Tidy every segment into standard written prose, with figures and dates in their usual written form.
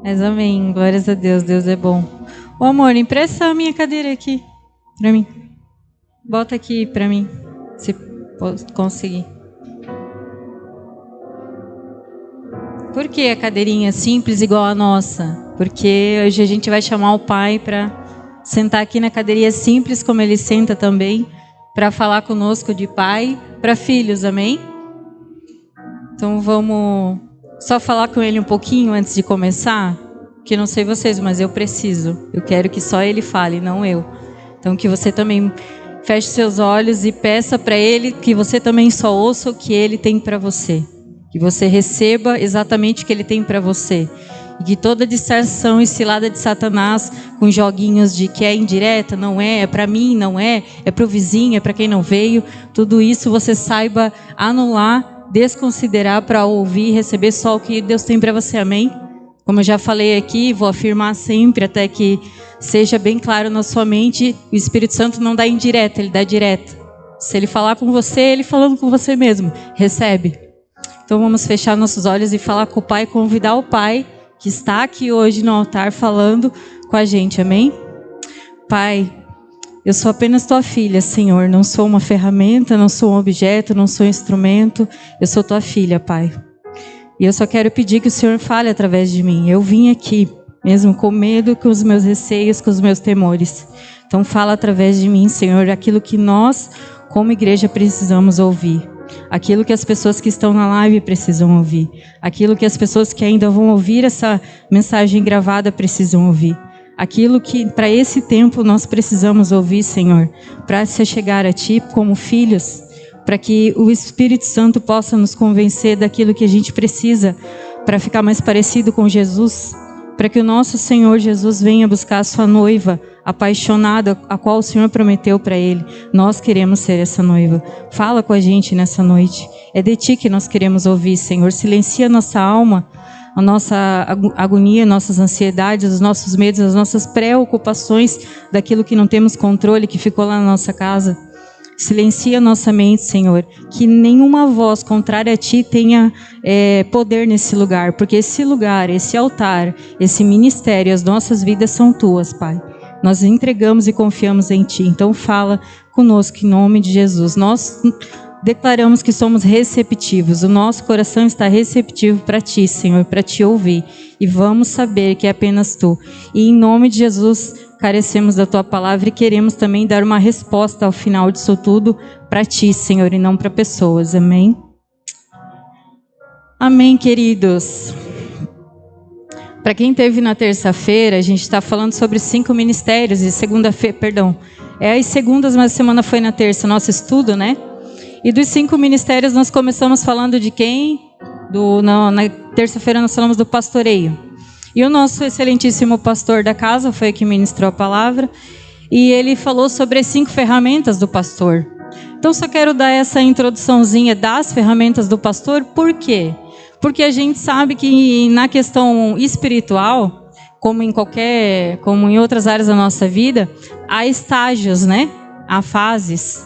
Mas amém, glórias a Deus, Deus é bom. Ô amor, empresta a minha cadeira aqui pra mim. Bota aqui pra mim, se conseguir. Por que a cadeirinha simples igual a nossa? Porque hoje a gente vai chamar o pai para sentar aqui na cadeirinha simples, como ele senta também, para falar conosco de pai para filhos, amém? Então vamos só falar com ele um pouquinho antes de começar, que não sei vocês, mas eu preciso. Eu quero que só ele fale, não eu. Então que você também feche seus olhos e peça para ele que você também só ouça o que ele tem para você. Que você receba exatamente o que ele tem para você. E que toda distração e cilada de Satanás com joguinhos de que é indireta, não é para mim, não é para o vizinho, é para quem não veio. Tudo isso você saiba anular, desconsiderar para ouvir e receber só o que Deus tem para você, amém? Como eu já falei aqui, vou afirmar sempre até que seja bem claro na sua mente, o Espírito Santo não dá indireta, ele dá direta. Se ele falar com você, ele falando com você mesmo, recebe. Então vamos fechar nossos olhos e falar com o Pai, convidar o Pai que está aqui hoje no altar falando com a gente, amém? Pai, eu sou apenas tua filha, Senhor, não sou uma ferramenta, não sou um objeto, não sou um instrumento, eu sou tua filha, Pai. E eu só quero pedir que o Senhor fale através de mim. Eu vim aqui, mesmo com medo, com os meus receios, com os meus temores. Então fala através de mim, Senhor, aquilo que nós, como igreja, precisamos ouvir. Aquilo que as pessoas que estão na live precisam ouvir. Aquilo que as pessoas que ainda vão ouvir essa mensagem gravada precisam ouvir. Aquilo que para esse tempo nós precisamos ouvir, Senhor, para se chegar a Ti como filhos, para que o Espírito Santo possa nos convencer daquilo que a gente precisa para ficar mais parecido com Jesus, para que o nosso Senhor Jesus venha buscar a sua noiva apaixonada, a qual o Senhor prometeu para Ele. Nós queremos ser essa noiva. Fala com a gente nessa noite. É de Ti que nós queremos ouvir, Senhor. Silencia a nossa alma, a nossa agonia, nossas ansiedades, os nossos medos, as nossas preocupações daquilo que não temos controle, que ficou lá na nossa casa. Silencia a nossa mente, Senhor, que nenhuma voz contrária a Ti tenha poder nesse lugar, porque esse lugar, esse altar, esse ministério, as nossas vidas são Tuas, Pai. Nós entregamos e confiamos em Ti, então fala conosco em nome de Jesus. Nós declaramos que somos receptivos, o nosso coração está receptivo para Ti, Senhor, para Te ouvir, e vamos saber que é apenas Tu. E em nome de Jesus, carecemos da Tua palavra e queremos também dar uma resposta ao final disso tudo para Ti, Senhor, e não para pessoas. Amém? Amém, queridos. Para quem esteve na terça-feira, a gente está falando sobre 5 ministérios, e segunda-feira, perdão, as segundas, mas a semana foi na terça, nosso estudo, né? E dos 5 ministérios nós começamos falando de quem? Na terça-feira nós falamos do pastoreio. E o nosso excelentíssimo pastor da casa foi o que ministrou a palavra. E ele falou sobre as 5 ferramentas do pastor. Então só quero dar essa introduçãozinha das ferramentas do pastor. Por quê? Porque a gente sabe que na questão espiritual, como em outras áreas da nossa vida, há estágios, né? Há fases.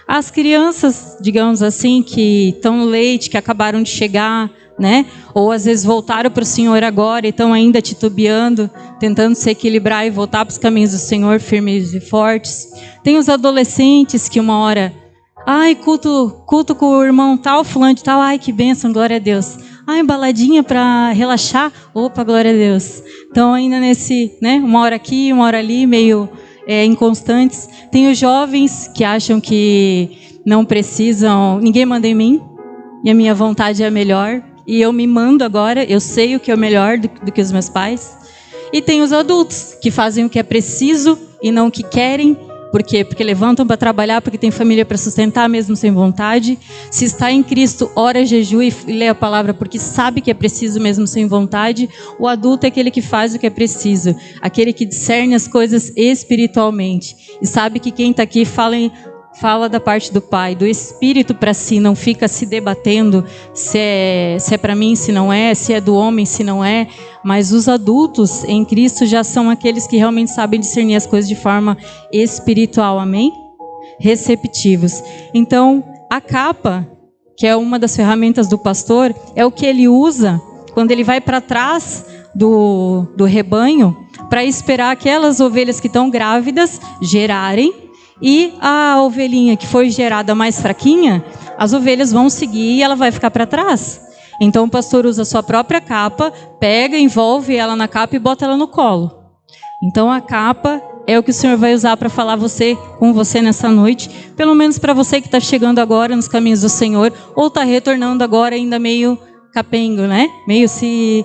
As crianças, digamos assim, que estão no leite, que acabaram de chegar, né? Ou às vezes voltaram para o Senhor agora e estão ainda titubeando, tentando se equilibrar e voltar para os caminhos do Senhor, firmes e fortes. Tem os adolescentes que uma hora, culto com o irmão tal, fulano de tal, que bênção, glória a Deus. Baladinha para relaxar, opa, glória a Deus. Então ainda nesse, né? Uma hora aqui, uma hora ali, meio inconstantes. Tem os jovens que acham que não precisam, ninguém manda em mim e a minha vontade é a melhor e eu me mando agora, eu sei o que é o melhor do que os meus pais. E tem os adultos que fazem o que é preciso e não o que querem. Por quê? Porque levantam para trabalhar, porque tem família para sustentar mesmo sem vontade. Se está em Cristo, ora, jejua e lê a palavra porque sabe que é preciso mesmo sem vontade. O adulto é aquele que faz o que é preciso, aquele que discerne as coisas espiritualmente e sabe que quem está aqui fala da parte do Pai, do Espírito para si, não fica se debatendo se é para mim, se não é, se é do homem, se não é. Mas os adultos em Cristo já são aqueles que realmente sabem discernir as coisas de forma espiritual, amém? Receptivos. Então, a capa, que é uma das ferramentas do pastor, é o que ele usa quando ele vai para trás do rebanho para esperar aquelas ovelhas que estão grávidas gerarem, e a ovelhinha que foi gerada mais fraquinha, as ovelhas vão seguir e ela vai ficar para trás. Então o pastor usa a sua própria capa, pega, envolve ela na capa e bota ela no colo. Então a capa é o que o Senhor vai usar para falar com você nessa noite, pelo menos para você que está chegando agora nos caminhos do Senhor, ou está retornando agora ainda meio capengo, né? Meio se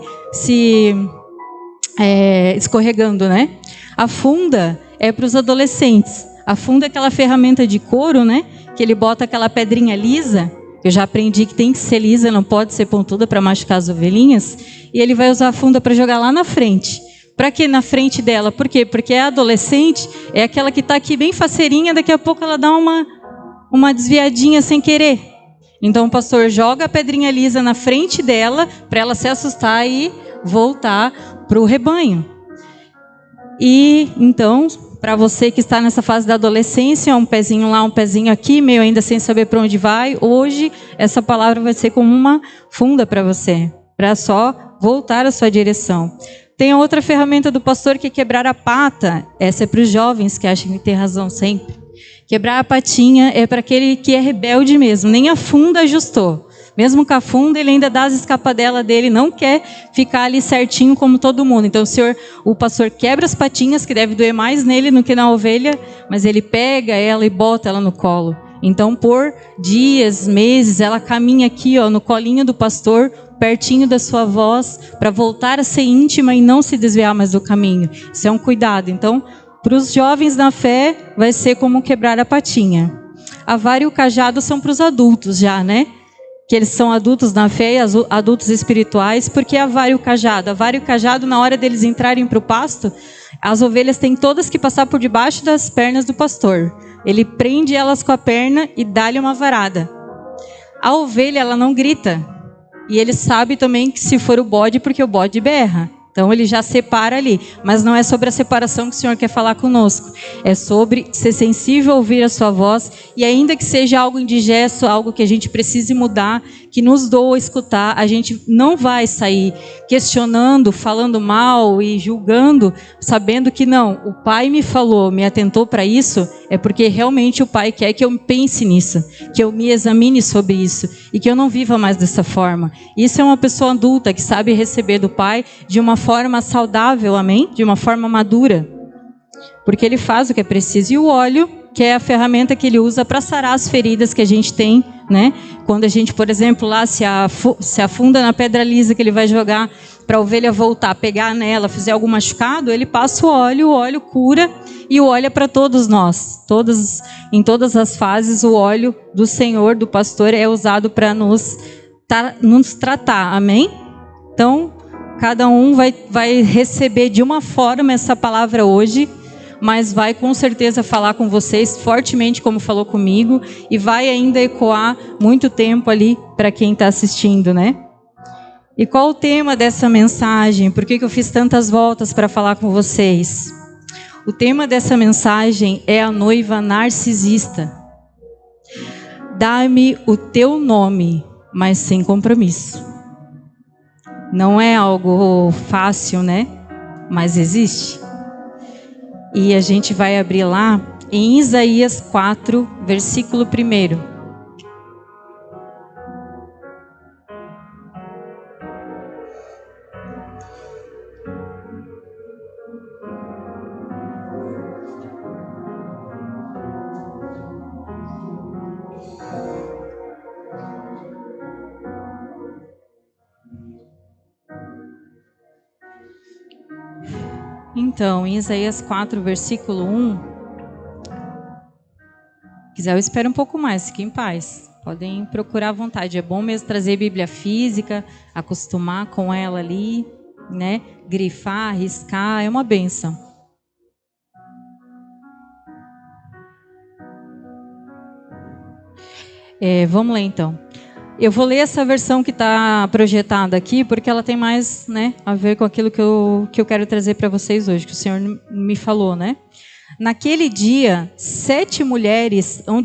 escorregando, né? A funda é para os adolescentes. A funda é aquela ferramenta de couro, né? Que ele bota aquela pedrinha lisa. Eu já aprendi que tem que ser lisa, não pode ser pontuda para machucar as ovelhinhas. E ele vai usar a funda para jogar lá na frente. Para que na frente dela? Por quê? Porque a adolescente é aquela que está aqui bem faceirinha, daqui a pouco ela dá uma desviadinha sem querer. Então o pastor joga a pedrinha lisa na frente dela para ela se assustar e voltar para o rebanho. E então, para você que está nessa fase da adolescência, um pezinho lá, um pezinho aqui, meio ainda sem saber para onde vai, hoje essa palavra vai ser como uma funda para você, para só voltar à sua direção. Tem a outra ferramenta do pastor que é quebrar a pata. Essa é para os jovens que acham que tem razão sempre. Quebrar a patinha é para aquele que é rebelde mesmo, nem a funda ajustou. Mesmo com a funda, ele ainda dá as escapadelas dele, não quer ficar ali certinho como todo mundo. Então o pastor quebra as patinhas, que deve doer mais nele do que na ovelha, mas ele pega ela e bota ela no colo. Então por dias, meses, ela caminha aqui no colinho do pastor, pertinho da sua voz, para voltar a ser íntima e não se desviar mais do caminho. Isso é um cuidado. Então, para os jovens na fé, vai ser como quebrar a patinha. A vara e o cajado são para os adultos já, né? Que eles são adultos na fé, adultos espirituais, porque a vara e o cajado, na hora deles entrarem para o pasto, as ovelhas têm todas que passar por debaixo das pernas do pastor. Ele prende elas com a perna e dá-lhe uma varada. A ovelha, ela não grita. E ele sabe também que se for o bode, porque o bode berra. Então ele já separa ali. Mas não é sobre a separação que o Senhor quer falar conosco. É sobre ser sensível a ouvir a sua voz. E ainda que seja algo indigesto, algo que a gente precise mudar, que nos doa escutar, a gente não vai sair questionando, falando mal e julgando, sabendo que não, o Pai me falou, me atentou para isso, é porque realmente o Pai quer que eu pense nisso, que eu me examine sobre isso e que eu não viva mais dessa forma. Isso é uma pessoa adulta que sabe receber do Pai de uma forma saudável, amém? De uma forma madura. Porque ele faz o que é preciso. E o óleo, que é a ferramenta que ele usa para sarar as feridas que a gente tem, né? Quando a gente, por exemplo, lá se afunda na pedra lisa que ele vai jogar para a ovelha voltar, pegar nela, fizer algum machucado, ele passa o óleo cura, e o óleo é para todos nós. Em todas as fases, o óleo do Senhor, do pastor, é usado para nos tratar, amém? Então, cada um vai receber de uma forma essa palavra hoje, mas vai com certeza falar com vocês fortemente como falou comigo, e vai ainda ecoar muito tempo ali para quem está assistindo, né? E qual o tema dessa mensagem? Por que eu fiz tantas voltas para falar com vocês? O tema dessa mensagem é a noiva narcisista. Dá-me o teu nome, mas sem compromisso. Não é algo fácil, né? Mas existe. E a gente vai abrir lá em Isaías 4, versículo 1. Então, em Isaías 4, versículo 1, se quiser eu espero um pouco mais, fiquem em paz. Podem procurar à vontade. É bom mesmo trazer Bíblia física, acostumar com ela ali, né? Grifar, riscar, é uma bênção. Vamos lá então. Eu vou ler essa versão que está projetada aqui, porque ela tem mais, né, a ver com aquilo que eu quero trazer para vocês hoje, que o Senhor me falou, né? Naquele dia, 7 mulheres hão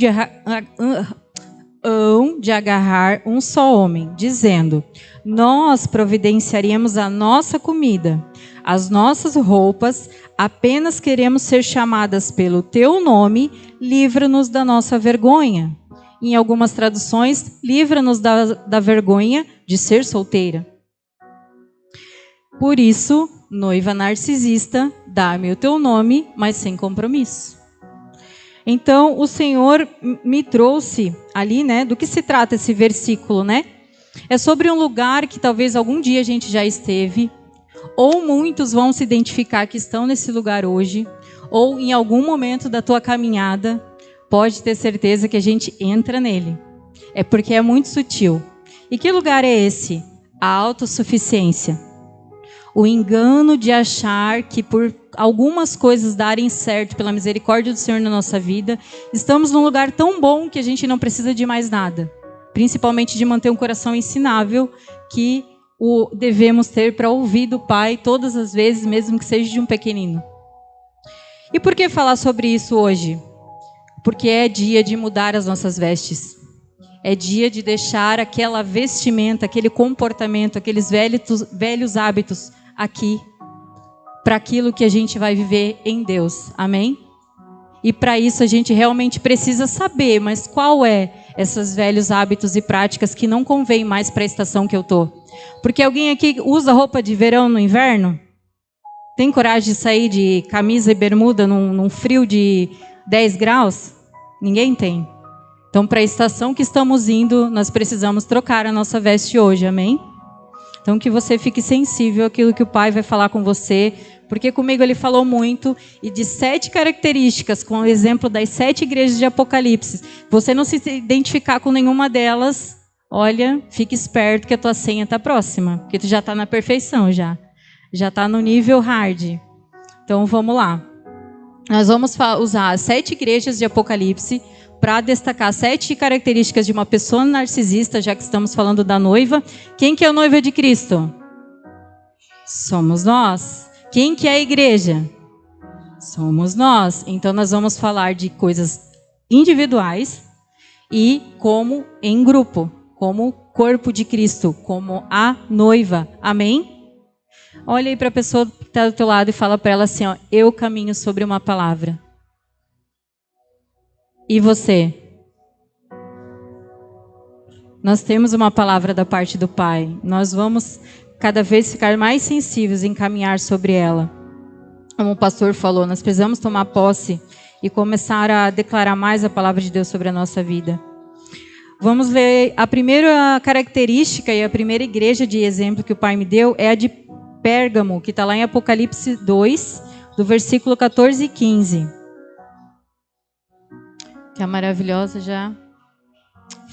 de agarrar um só homem, dizendo: nós providenciaríamos a nossa comida, as nossas roupas, apenas queremos ser chamadas pelo teu nome, livra-nos da nossa vergonha. Em algumas traduções, livra-nos da vergonha de ser solteira. Por isso, noiva narcisista, dá-me o teu nome, mas sem compromisso. Então, o Senhor me trouxe ali, né? Do que se trata esse versículo, né? É sobre um lugar que talvez algum dia a gente já esteve, ou muitos vão se identificar que estão nesse lugar hoje, ou em algum momento da tua caminhada, pode ter certeza que a gente entra nele. É porque é muito sutil. E que lugar é esse? A autossuficiência. O engano de achar que por algumas coisas darem certo pela misericórdia do Senhor na nossa vida, estamos num lugar tão bom que a gente não precisa de mais nada. Principalmente de manter um coração ensinável que o devemos ter para ouvir do Pai todas as vezes, mesmo que seja de um pequenino. E por que falar sobre isso hoje? Porque é dia de mudar as nossas vestes. É dia de deixar aquela vestimenta, aquele comportamento, aqueles velhos hábitos aqui, para aquilo que a gente vai viver em Deus. Amém? E para isso a gente realmente precisa saber, mas qual é esses velhos hábitos e práticas que não convém mais para a estação que eu tô? Porque alguém aqui usa roupa de verão no inverno? Tem coragem de sair de camisa e bermuda num frio de 10 graus? Ninguém tem. Então, para a estação que estamos indo, nós precisamos trocar a nossa veste hoje, amém? Então, que você fique sensível àquilo que o Pai vai falar com você, porque comigo ele falou muito, e de 7 características, com o exemplo das 7 igrejas de Apocalipse. Você não se identificar com nenhuma delas, olha, fique esperto que a tua senha está próxima, porque tu já está na perfeição, já está no nível hard. Então, vamos lá. Nós vamos usar as 7 igrejas de Apocalipse para destacar 7 características de uma pessoa narcisista, já que estamos falando da noiva. Quem que é a noiva de Cristo? Somos nós. Quem que é a igreja? Somos nós. Então nós vamos falar de coisas individuais e como em grupo, como corpo de Cristo, como a noiva. Amém? Olha aí para a pessoa que está do teu lado e fala para ela assim, ó, eu caminho sobre uma palavra. E você? Nós temos uma palavra da parte do Pai. Nós vamos cada vez ficar mais sensíveis em caminhar sobre ela. Como o pastor falou, nós precisamos tomar posse e começar a declarar mais a palavra de Deus sobre a nossa vida. Vamos ler a primeira característica e a primeira igreja de exemplo que o Pai me deu é a de Pérgamo, que está lá em Apocalipse 2, do versículo 14 e 15. Que é maravilhosa já,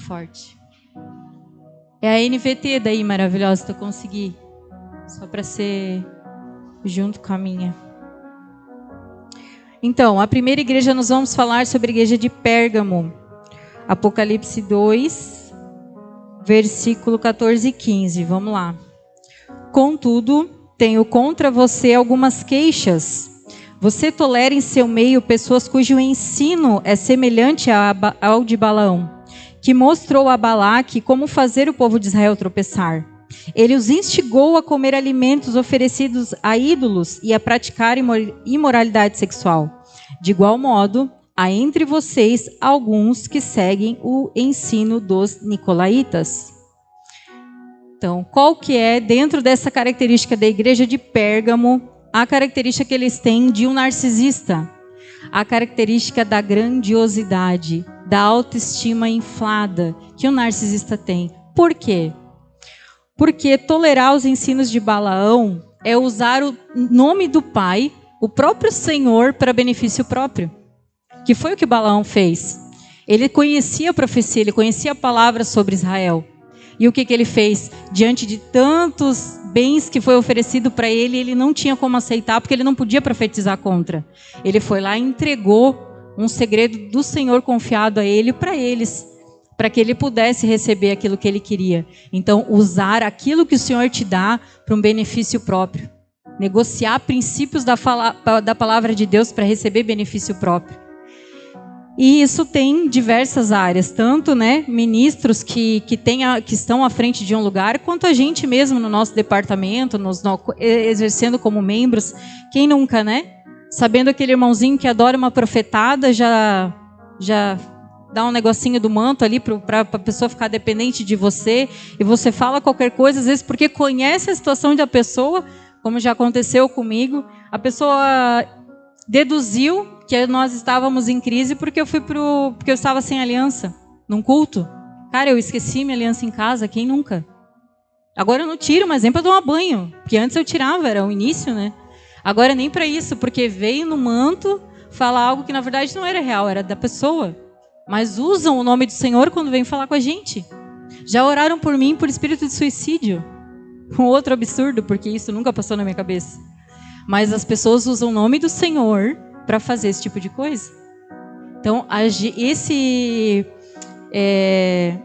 forte. É a NVT daí, maravilhosa, se eu conseguir. Só para ser junto com a minha. Então, a primeira igreja, nós vamos falar sobre a igreja de Pérgamo. Apocalipse 2, versículo 14 e 15. Vamos lá. Contudo, tenho contra você algumas queixas. Você tolera em seu meio pessoas cujo ensino é semelhante ao de Balaão, que mostrou a Balaque como fazer o povo de Israel tropeçar. Ele os instigou a comer alimentos oferecidos a ídolos e a praticar imoralidade sexual. De igual modo, há entre vocês alguns que seguem o ensino dos nicolaítas. Então, qual que é, dentro dessa característica da igreja de Pérgamo, a característica que eles têm de um narcisista? A característica da grandiosidade, da autoestima inflada que o narcisista tem. Por quê? Porque tolerar os ensinos de Balaão é usar o nome do Pai, o próprio Senhor, para benefício próprio. Que foi o que Balaão fez. Ele conhecia a profecia, ele conhecia a palavra sobre Israel. E o que ele fez? Diante de tantos bens que foi oferecido para ele, ele não tinha como aceitar, porque ele não podia profetizar contra. Ele foi lá e entregou um segredo do Senhor confiado a ele para eles, para que ele pudesse receber aquilo que ele queria. Então, usar aquilo que o Senhor te dá para um benefício próprio. Negociar princípios da palavra de Deus para receber benefício próprio. E isso tem diversas áreas, tanto, né, ministros que estão à frente de um lugar, quanto a gente mesmo no nosso departamento, exercendo como membros. Quem nunca, né? Sabendo aquele irmãozinho que adora uma profetada, já dá um negocinho do manto ali para a pessoa ficar dependente de você, e você fala qualquer coisa, às vezes porque conhece a situação da pessoa, como já aconteceu comigo, a pessoa deduziu que nós estávamos em crise porque eu estava sem aliança num culto. Cara, eu esqueci minha aliança em casa, quem nunca? Agora eu não tiro, mas nem para tomar banho, porque antes eu tirava, era o início, né? Agora nem para isso, porque veio no manto falar algo que na verdade não era real, era da pessoa. Mas usam o nome do Senhor quando vêm falar com a gente. Já oraram por mim por espírito de suicídio. Um outro absurdo, porque isso nunca passou na minha cabeça. Mas as pessoas usam o nome do Senhor para fazer esse tipo de coisa. Então,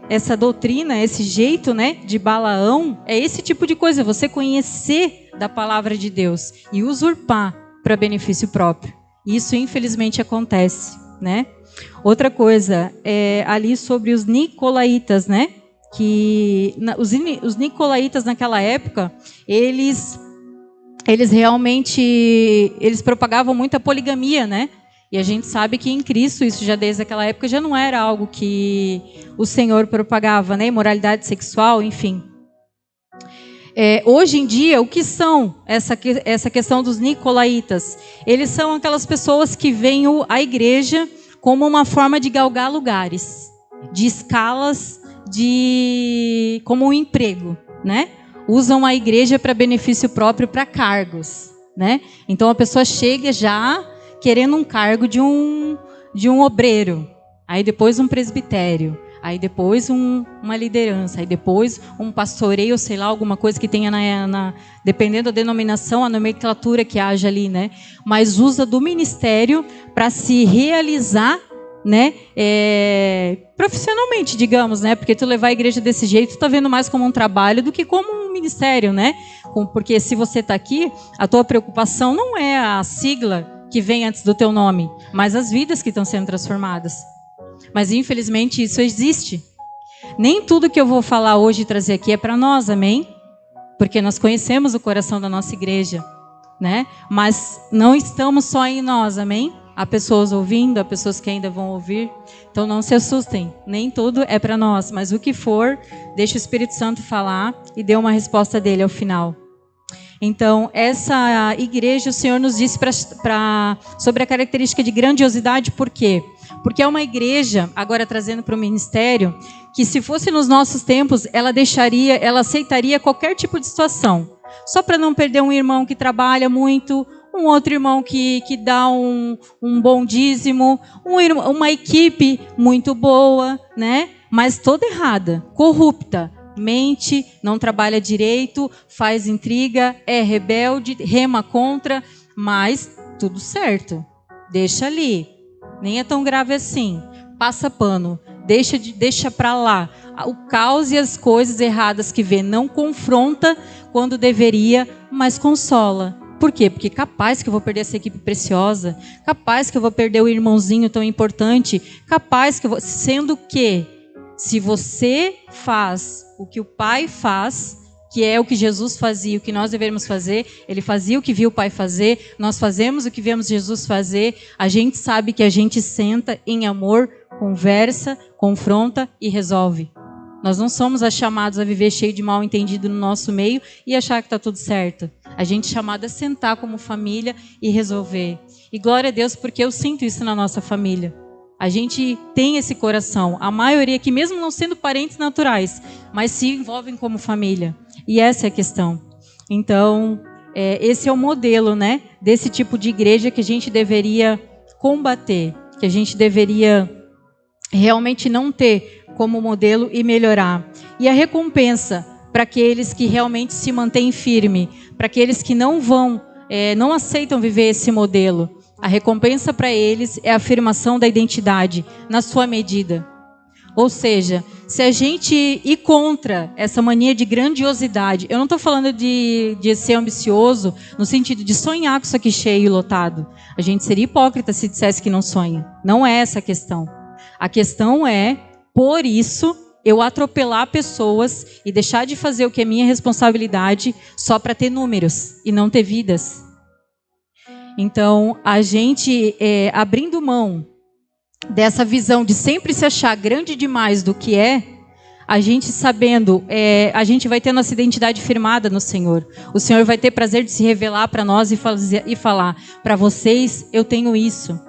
essa doutrina, esse jeito, né, de Balaão, é esse tipo de coisa, você conhecer da palavra de Deus e usurpar para benefício próprio. Isso, infelizmente, acontece, né? Outra coisa, ali sobre os nicolaítas, né? Que os nicolaítas naquela época, eles realmente propagavam muita poligamia, né? E a gente sabe que em Cristo, isso já desde aquela época, já não era algo que o Senhor propagava, né? Imoralidade sexual, enfim. Hoje em dia, o que são essa questão dos nicolaítas? Eles são aquelas pessoas que veem a igreja como uma forma de galgar lugares, de escalas, como um emprego, né? Usam a igreja para benefício próprio, para cargos, né? Então a pessoa chega já querendo um cargo de um obreiro, aí depois um presbitério, aí depois uma liderança, aí depois um pastoreio, sei lá, alguma coisa que tenha dependendo da denominação, a nomenclatura que haja ali, né? Mas usa do ministério para se realizar, né? Profissionalmente, digamos, né? Porque tu levar a igreja desse jeito, tu tá vendo mais como um trabalho do que como um ministério, né? Porque se você está aqui, a tua preocupação não é a sigla que vem antes do teu nome, mas as vidas que estão sendo transformadas. Mas infelizmente isso existe. Nem tudo que eu vou falar hoje e trazer aqui é para nós, amém? Porque nós conhecemos o coração da nossa igreja, né? Mas não estamos só em nós, amém? Há pessoas ouvindo, há pessoas que ainda vão ouvir. Então não se assustem, nem tudo é para nós, mas o que for, deixa o Espírito Santo falar e dê uma resposta dele ao final. Então, essa igreja, o Senhor nos disse sobre a característica de grandiosidade, por quê? Porque é uma igreja, agora trazendo para o ministério, que se fosse nos nossos tempos, ela aceitaria qualquer tipo de situação. Só para não perder um irmão que trabalha muito, um outro irmão que dá um bom dízimo, uma equipe muito boa, né? Mas toda errada, corrupta. Mente, não trabalha direito, faz intriga, é rebelde, rema contra, mas tudo certo. Deixa ali. Nem é tão grave assim. Passa pano. Deixa para lá. O caos e as coisas erradas que vê não confronta quando deveria, mas consola. Por quê? Porque capaz que eu vou perder essa equipe preciosa, capaz que eu vou perder o irmãozinho tão importante, capaz que sendo que se você faz o que o Pai faz, que é o que Jesus fazia, o que nós devemos fazer, ele fazia o que viu o Pai fazer, nós fazemos o que vemos Jesus fazer, a gente sabe que a gente senta em amor, conversa, confronta e resolve. Nós não somos chamados a viver cheio de mal entendido no nosso meio e achar que está tudo certo. A gente é chamado a sentar como família e resolver. E glória a Deus, porque eu sinto isso na nossa família. A gente tem esse coração, a maioria que mesmo não sendo parentes naturais, mas se envolvem como família. E essa é a questão. Então, esse é o modelo, né, desse tipo de igreja que a gente deveria combater, que a gente deveria realmente não ter como modelo e melhorar. E a recompensa para aqueles que realmente se mantêm firmes, para aqueles que não aceitam viver esse modelo. A recompensa para eles é a afirmação da identidade na sua medida. Ou seja, se a gente ir contra essa mania de grandiosidade, eu não estou falando de ser ambicioso no sentido de sonhar com isso aqui cheio e lotado. A gente seria hipócrita se dissesse que não sonha. Não é essa a questão. A questão é, por isso, eu atropelar pessoas e deixar de fazer o que é minha responsabilidade só para ter números e não ter vidas. Então, a gente abrindo mão dessa visão de sempre se achar grande demais do que é, a gente sabendo, a gente vai ter nossa identidade firmada no Senhor. O Senhor vai ter prazer de se revelar para nós e falar, para vocês eu tenho isso.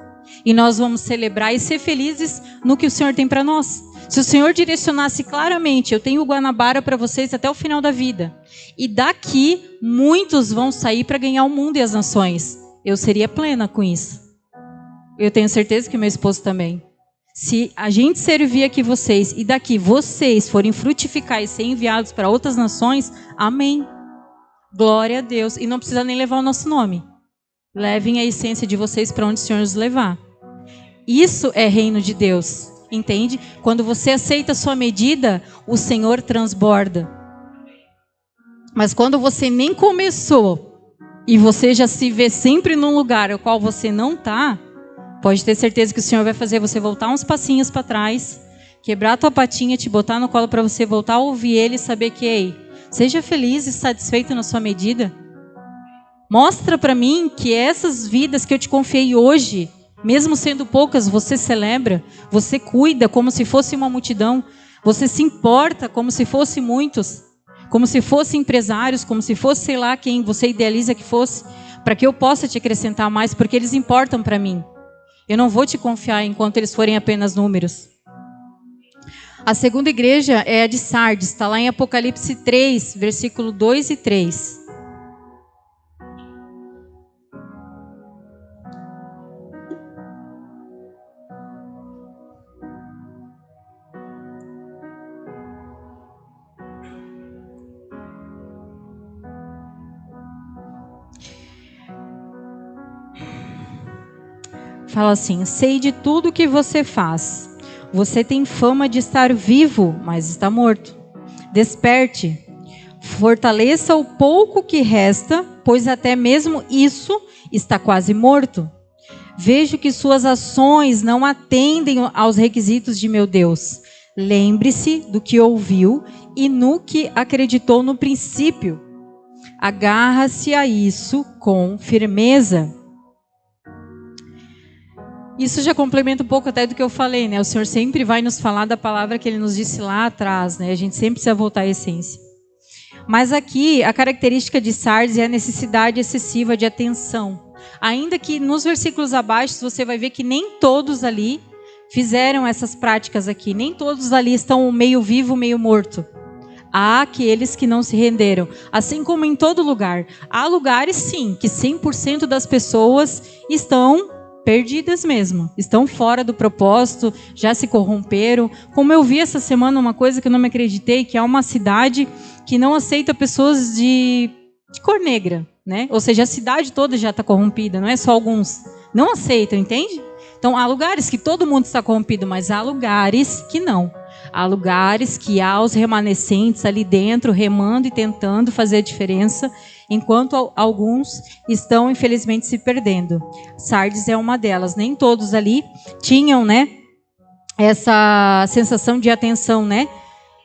E nós vamos celebrar e ser felizes no que o Senhor tem para nós. Se o Senhor direcionasse claramente, eu tenho o Guanabara para vocês até o final da vida. E daqui, muitos vão sair para ganhar o mundo e as nações. Eu seria plena com isso. Eu tenho certeza que meu esposo também. Se a gente servir aqui vocês e daqui vocês forem frutificar e ser enviados para outras nações, amém. Glória a Deus. E não precisa nem levar o nosso nome. Levem a essência de vocês para onde o Senhor nos levar. Isso é reino de Deus, entende? Quando você aceita a sua medida, o Senhor transborda. Mas quando você nem começou e você já se vê sempre num lugar ao qual você não está, pode ter certeza que o Senhor vai fazer você voltar uns passinhos para trás, quebrar a tua patinha, te botar no colo para você voltar a ouvir Ele e saber que, ei, seja feliz e satisfeito na sua medida. Mostra para mim que essas vidas que eu te confiei hoje, mesmo sendo poucas, você celebra, você cuida como se fosse uma multidão, você se importa como se fosse muitos, como se fossem empresários, como se fosse, sei lá, quem você idealiza que fosse, para que eu possa te acrescentar mais, porque eles importam para mim. Eu não vou te confiar enquanto eles forem apenas números. A segunda igreja é a de Sardes, está lá em Apocalipse 3, versículo 2 e 3. Fala assim: sei de tudo que você faz. Você tem fama de estar vivo, mas está morto. Desperte, fortaleça o pouco que resta, pois até mesmo isso está quase morto. Vejo que suas ações não atendem aos requisitos de meu Deus. Lembre-se do que ouviu e no que acreditou no princípio. Agarra-se a isso com firmeza. Isso já complementa um pouco até do que eu falei, né? O Senhor sempre vai nos falar da palavra que Ele nos disse lá atrás, né? A gente sempre precisa voltar à essência. Mas aqui, a característica de Sardes é a necessidade excessiva de atenção. Ainda que nos versículos abaixo, você vai ver que nem todos ali fizeram essas práticas aqui. Nem todos ali estão meio vivo, meio morto. Há aqueles que não se renderam. Assim como em todo lugar. Há lugares, sim, que 100% das pessoas estão perdidas mesmo, estão fora do propósito, já se corromperam. Como eu vi essa semana uma coisa que eu não me acreditei, que é uma cidade que não aceita pessoas de cor negra, né? Ou seja, a cidade toda já está corrompida, não é só alguns. Não aceitam, entende? Então há lugares que todo mundo está corrompido, mas há lugares que não. Há lugares que há os remanescentes ali dentro, remando e tentando fazer a diferença, enquanto alguns estão, infelizmente, se perdendo. Sardes é uma delas. Nem todos ali tinham, né, essa sensação de atenção, né?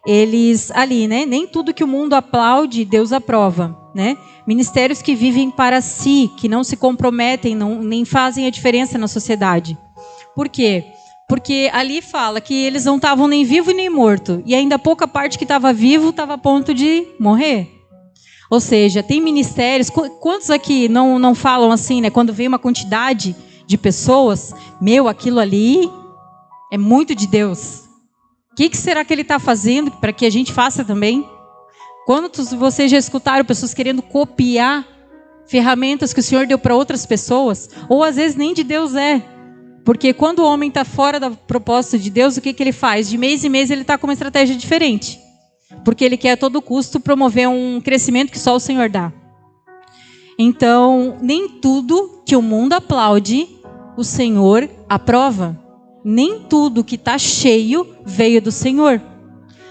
Eles ali, né? Nem tudo que o mundo aplaude, Deus aprova, né? Ministérios que vivem para si, que não se comprometem, nem fazem a diferença na sociedade. Por quê? Porque ali fala que eles não estavam nem vivo e nem morto. E ainda pouca parte que estava vivo estava a ponto de morrer. Ou seja, tem ministérios... Quantos aqui não falam assim, né? Quando vem uma quantidade de pessoas, aquilo ali é muito de Deus. O que será que Ele está fazendo para que a gente faça também? Quantos vocês já escutaram pessoas querendo copiar ferramentas que o Senhor deu para outras pessoas? Ou às vezes nem de Deus é. Porque quando o homem está fora do propósito de Deus, o que ele faz? De mês em mês ele está com uma estratégia diferente. Porque ele quer a todo custo promover um crescimento que só o Senhor dá. Então, nem tudo que o mundo aplaude, o Senhor aprova. Nem tudo que está cheio veio do Senhor.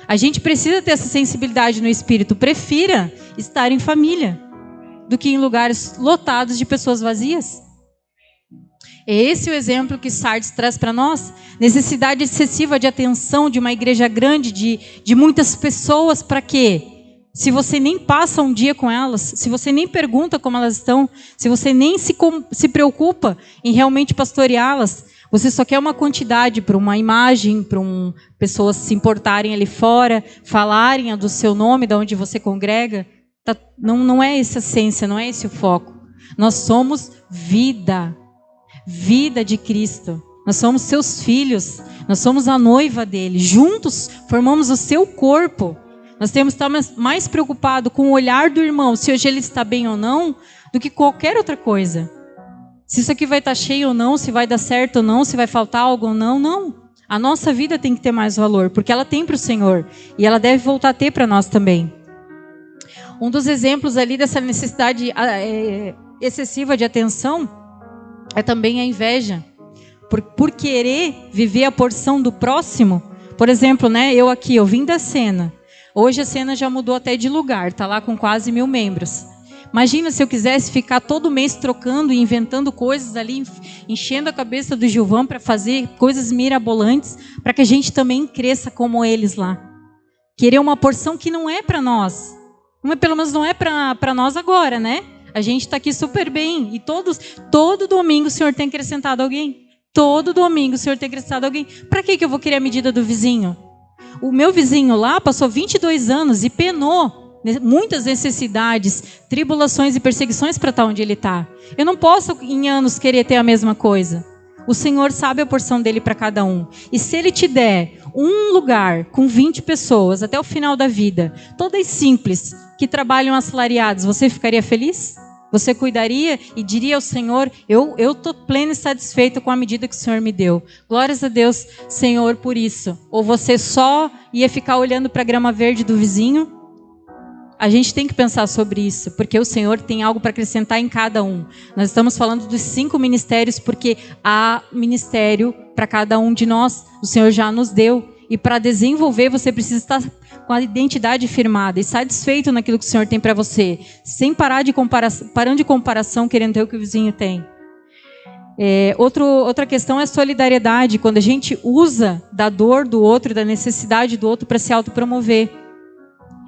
A gente precisa ter essa sensibilidade no espírito. Prefira estar em família do que em lugares lotados de pessoas vazias. É esse o exemplo que Sardes traz para nós. Necessidade excessiva de atenção de uma igreja grande, de muitas pessoas, para quê? Se você nem passa um dia com elas, se você nem pergunta como elas estão, se você nem se preocupa em realmente pastoreá-las, você só quer uma quantidade para uma imagem, para pessoas se importarem ali fora, falarem do seu nome, de onde você congrega. Não é essa a essência, não é esse o foco. Nós somos vida de Cristo. Nós somos seus filhos, nós somos a noiva dele. Juntos formamos o seu corpo. Nós temos que estar mais preocupados com o olhar do irmão, se hoje ele está bem ou não, do que qualquer outra coisa. Se isso aqui vai estar cheio ou não, se vai dar certo ou não, se vai faltar algo ou não, não. A nossa vida tem que ter mais valor, porque ela tem para o Senhor. E ela deve voltar a ter para nós também. Um dos exemplos ali dessa necessidade excessiva de atenção é também a inveja. Por querer viver a porção do próximo. Por exemplo, né, eu vim da Sena. Hoje a Sena já mudou até de lugar, está lá com quase 1000 membros. Imagina se eu quisesse ficar todo mês trocando e inventando coisas ali, enchendo a cabeça do Gilvan para fazer coisas mirabolantes, para que a gente também cresça como eles lá. Querer uma porção que não é para nós. Pelo menos não é para nós agora, né? A gente está aqui super bem. E todo domingo o Senhor tem acrescentado alguém. Todo domingo o Senhor tem acrescentado alguém. Para que eu vou querer a medida do vizinho? O meu vizinho lá passou 22 anos e penou muitas necessidades, tribulações e perseguições para estar onde ele está. Eu não posso, em anos, querer ter a mesma coisa. O Senhor sabe a porção dele para cada um. E se ele te der um lugar com 20 pessoas até o final da vida, todas simples, que trabalham assalariados, você ficaria feliz? Você cuidaria e diria ao Senhor, eu estou plena e satisfeita com a medida que o Senhor me deu. Glórias a Deus, Senhor, por isso. Ou você só ia ficar olhando para a grama verde do vizinho? A gente tem que pensar sobre isso, porque o Senhor tem algo para acrescentar em cada um. Nós estamos falando dos 5 ministérios, porque há ministério para cada um de nós. O Senhor já nos deu. E para desenvolver, você precisa estar com a identidade firmada e satisfeito naquilo que o Senhor tem para você, sem parando de comparação, querendo ter o que o vizinho tem. Outra questão é a solidariedade, quando a gente usa da dor do outro, da necessidade do outro para se autopromover.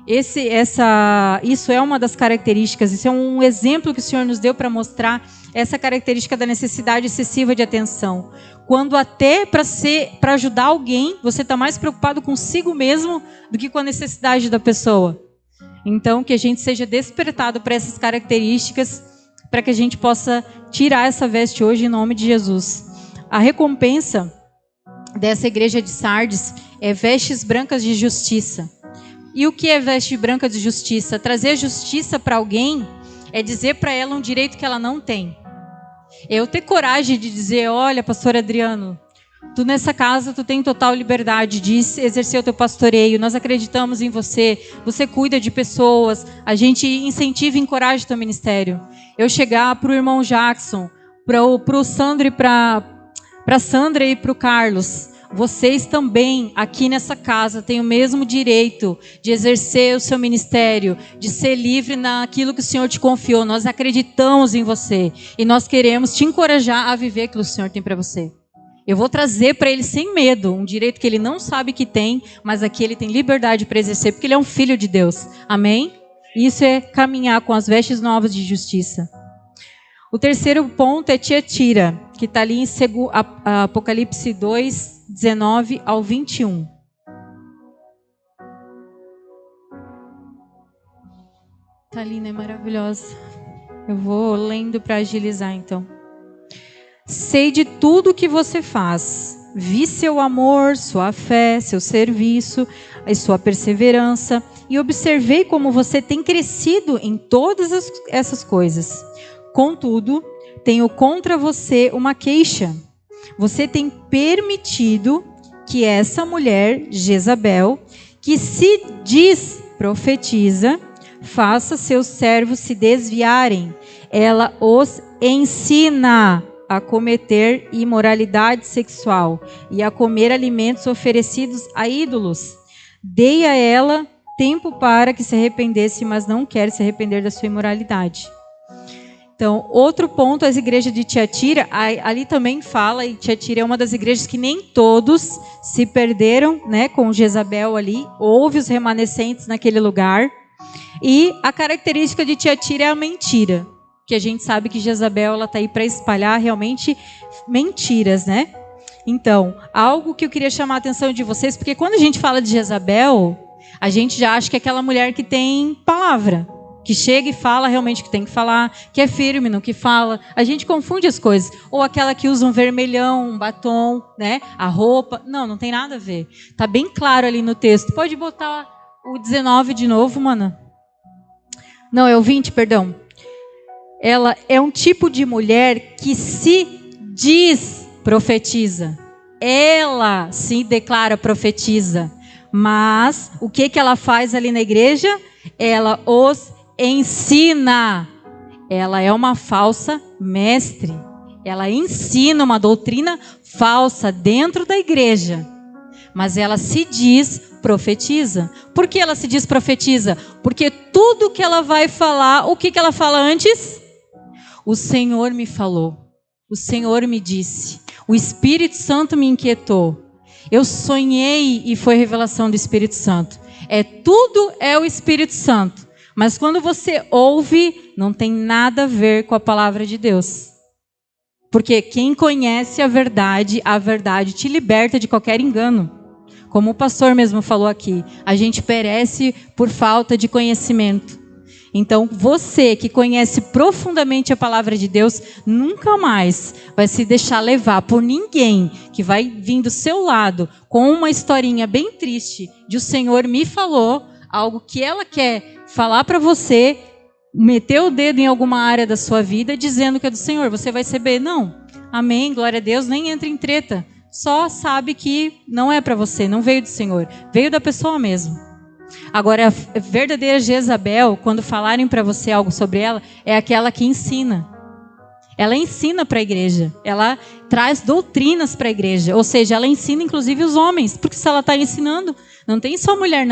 Isso é uma das características, isso é um exemplo que o Senhor nos deu para mostrar essa característica da necessidade excessiva de atenção. Quando até para ajudar alguém, você está mais preocupado consigo mesmo do que com a necessidade da pessoa. Então, que a gente seja despertado para essas características, para que a gente possa tirar essa veste hoje em nome de Jesus. A recompensa dessa igreja de Sardes é vestes brancas de justiça. E o que é veste branca de justiça? Trazer justiça para alguém é dizer para ela um direito que ela não tem. Eu ter coragem de dizer, olha, pastor Adriano, tu nessa casa tu tem total liberdade de exercer o teu pastoreio, nós acreditamos em você, você cuida de pessoas, a gente incentiva e encoraja o teu ministério. Eu chegar para o irmão Jackson, para o Sandro e para a Sandra e para o Carlos, vocês também aqui nessa casa têm o mesmo direito de exercer o seu ministério, de ser livre naquilo que o Senhor te confiou. Nós acreditamos em você e nós queremos te encorajar a viver aquilo que o Senhor tem para você. Eu vou trazer para ele sem medo um direito que ele não sabe que tem, mas aqui ele tem liberdade para exercer, porque ele é um filho de Deus. Amém? Isso é caminhar com as vestes novas de justiça. O terceiro ponto é Tiatira, que está ali em Apocalipse 2, 19 ao 21. Está ali, né? Maravilhosa. Eu vou lendo para agilizar, então. Sei de tudo o que você faz. Vi seu amor, sua fé, seu serviço e sua perseverança. E observei como você tem crescido em todas essas coisas. Contudo, tenho contra você uma queixa. Você tem permitido que essa mulher, Jezabel, que se diz profetiza, faça seus servos se desviarem. Ela os ensina a cometer imoralidade sexual e a comer alimentos oferecidos a ídolos. Dei a ela tempo para que se arrependesse, mas não quer se arrepender da sua imoralidade. Então, outro ponto, as igrejas de Tiatira, ali também fala, e Tiatira é uma das igrejas que nem todos se perderam, né, com Jezabel ali, houve os remanescentes naquele lugar, e a característica de Tiatira é a mentira, que a gente sabe que Jezabel ela está aí para espalhar realmente mentiras, né? Então, algo que eu queria chamar a atenção de vocês, porque quando a gente fala de Jezabel, a gente já acha que é aquela mulher que tem palavra, que chega e fala realmente o que tem que falar, que é firme no que fala. A gente confunde as coisas. Ou aquela que usa um vermelhão, um batom, né? A roupa. Não tem nada a ver. Tá bem claro ali no texto. Pode botar o 19 de novo, mano? Não, é o 20, perdão. Ela é um tipo de mulher que se diz profetiza. Ela se declara profetiza. Mas o que ela faz ali na igreja? Ela os ensina. Ela é uma falsa mestre. Ela ensina uma doutrina falsa dentro da igreja. Mas ela se diz profetiza. Por que ela se diz profetiza? Porque tudo que ela vai falar, o que ela fala antes? O Senhor me falou. O Senhor me disse. O Espírito Santo me inquietou. Eu sonhei e foi revelação do Espírito Santo. Tudo é o Espírito Santo. Mas quando você ouve, não tem nada a ver com a palavra de Deus. Porque quem conhece a verdade te liberta de qualquer engano. Como o pastor mesmo falou aqui, a gente perece por falta de conhecimento. Então, você que conhece profundamente a palavra de Deus, nunca mais vai se deixar levar por ninguém que vai vir do seu lado com uma historinha bem triste de o Senhor me falou, algo que ela quer falar para você, meter o dedo em alguma área da sua vida dizendo que é do Senhor. Você vai saber, não, amém, glória a Deus, nem entra em treta. Só sabe que não é para você, não veio do Senhor, veio da pessoa mesmo. Agora, a verdadeira Jezabel, quando falarem para você algo sobre ela, é aquela que ensina. Ela ensina para a igreja. Ela traz doutrinas para a igreja. Ou seja, ela ensina inclusive os homens. Porque se ela está ensinando, não tem só mulher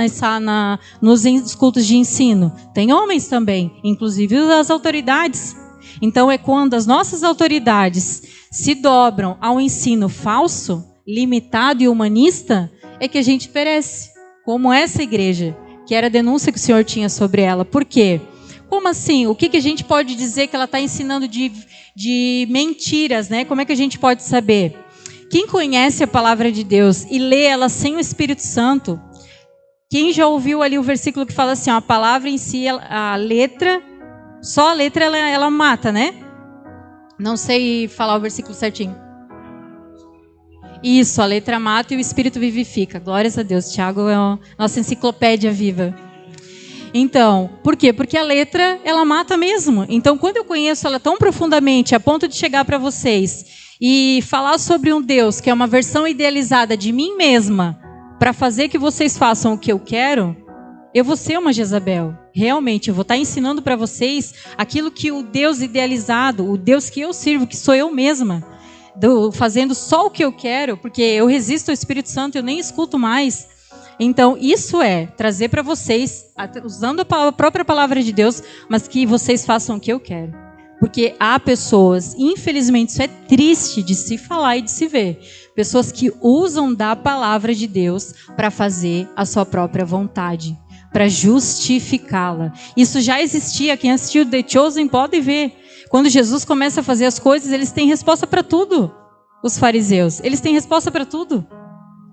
nos cultos de ensino. Tem homens também, inclusive as autoridades. Então é quando as nossas autoridades se dobram ao ensino falso, limitado e humanista, é que a gente perece. Como essa igreja, que era a denúncia que o Senhor tinha sobre ela. Por quê? Como assim? O que a gente pode dizer que ela está ensinando de mentiras, né? Como é que a gente pode saber? Quem conhece a palavra de Deus e lê ela sem o Espírito Santo, quem já ouviu ali o versículo que fala assim, ó, a palavra em si, a letra, só a letra ela mata, né? Não sei falar o versículo certinho. Isso, a letra mata e o Espírito vivifica. Glórias a Deus. Tiago é a nossa enciclopédia viva. Então, por quê? Porque a letra, ela mata mesmo. Então, quando eu conheço ela tão profundamente, a ponto de chegar para vocês e falar sobre um Deus que é uma versão idealizada de mim mesma, para fazer que vocês façam o que eu quero, eu vou ser uma Jezabel. Realmente, eu vou estar ensinando para vocês aquilo que o Deus idealizado, o Deus que eu sirvo, que sou eu mesma, fazendo só o que eu quero, porque eu resisto ao Espírito Santo, eu nem escuto mais. Então, isso é trazer para vocês, usando a própria palavra de Deus, mas que vocês façam o que eu quero. Porque há pessoas, infelizmente, isso é triste de se falar e de se ver, pessoas que usam da palavra de Deus para fazer a sua própria vontade, para justificá-la. Isso já existia, quem assistiu The Chosen pode ver. Quando Jesus começa a fazer as coisas, eles têm resposta para tudo. Os fariseus, eles têm resposta para tudo.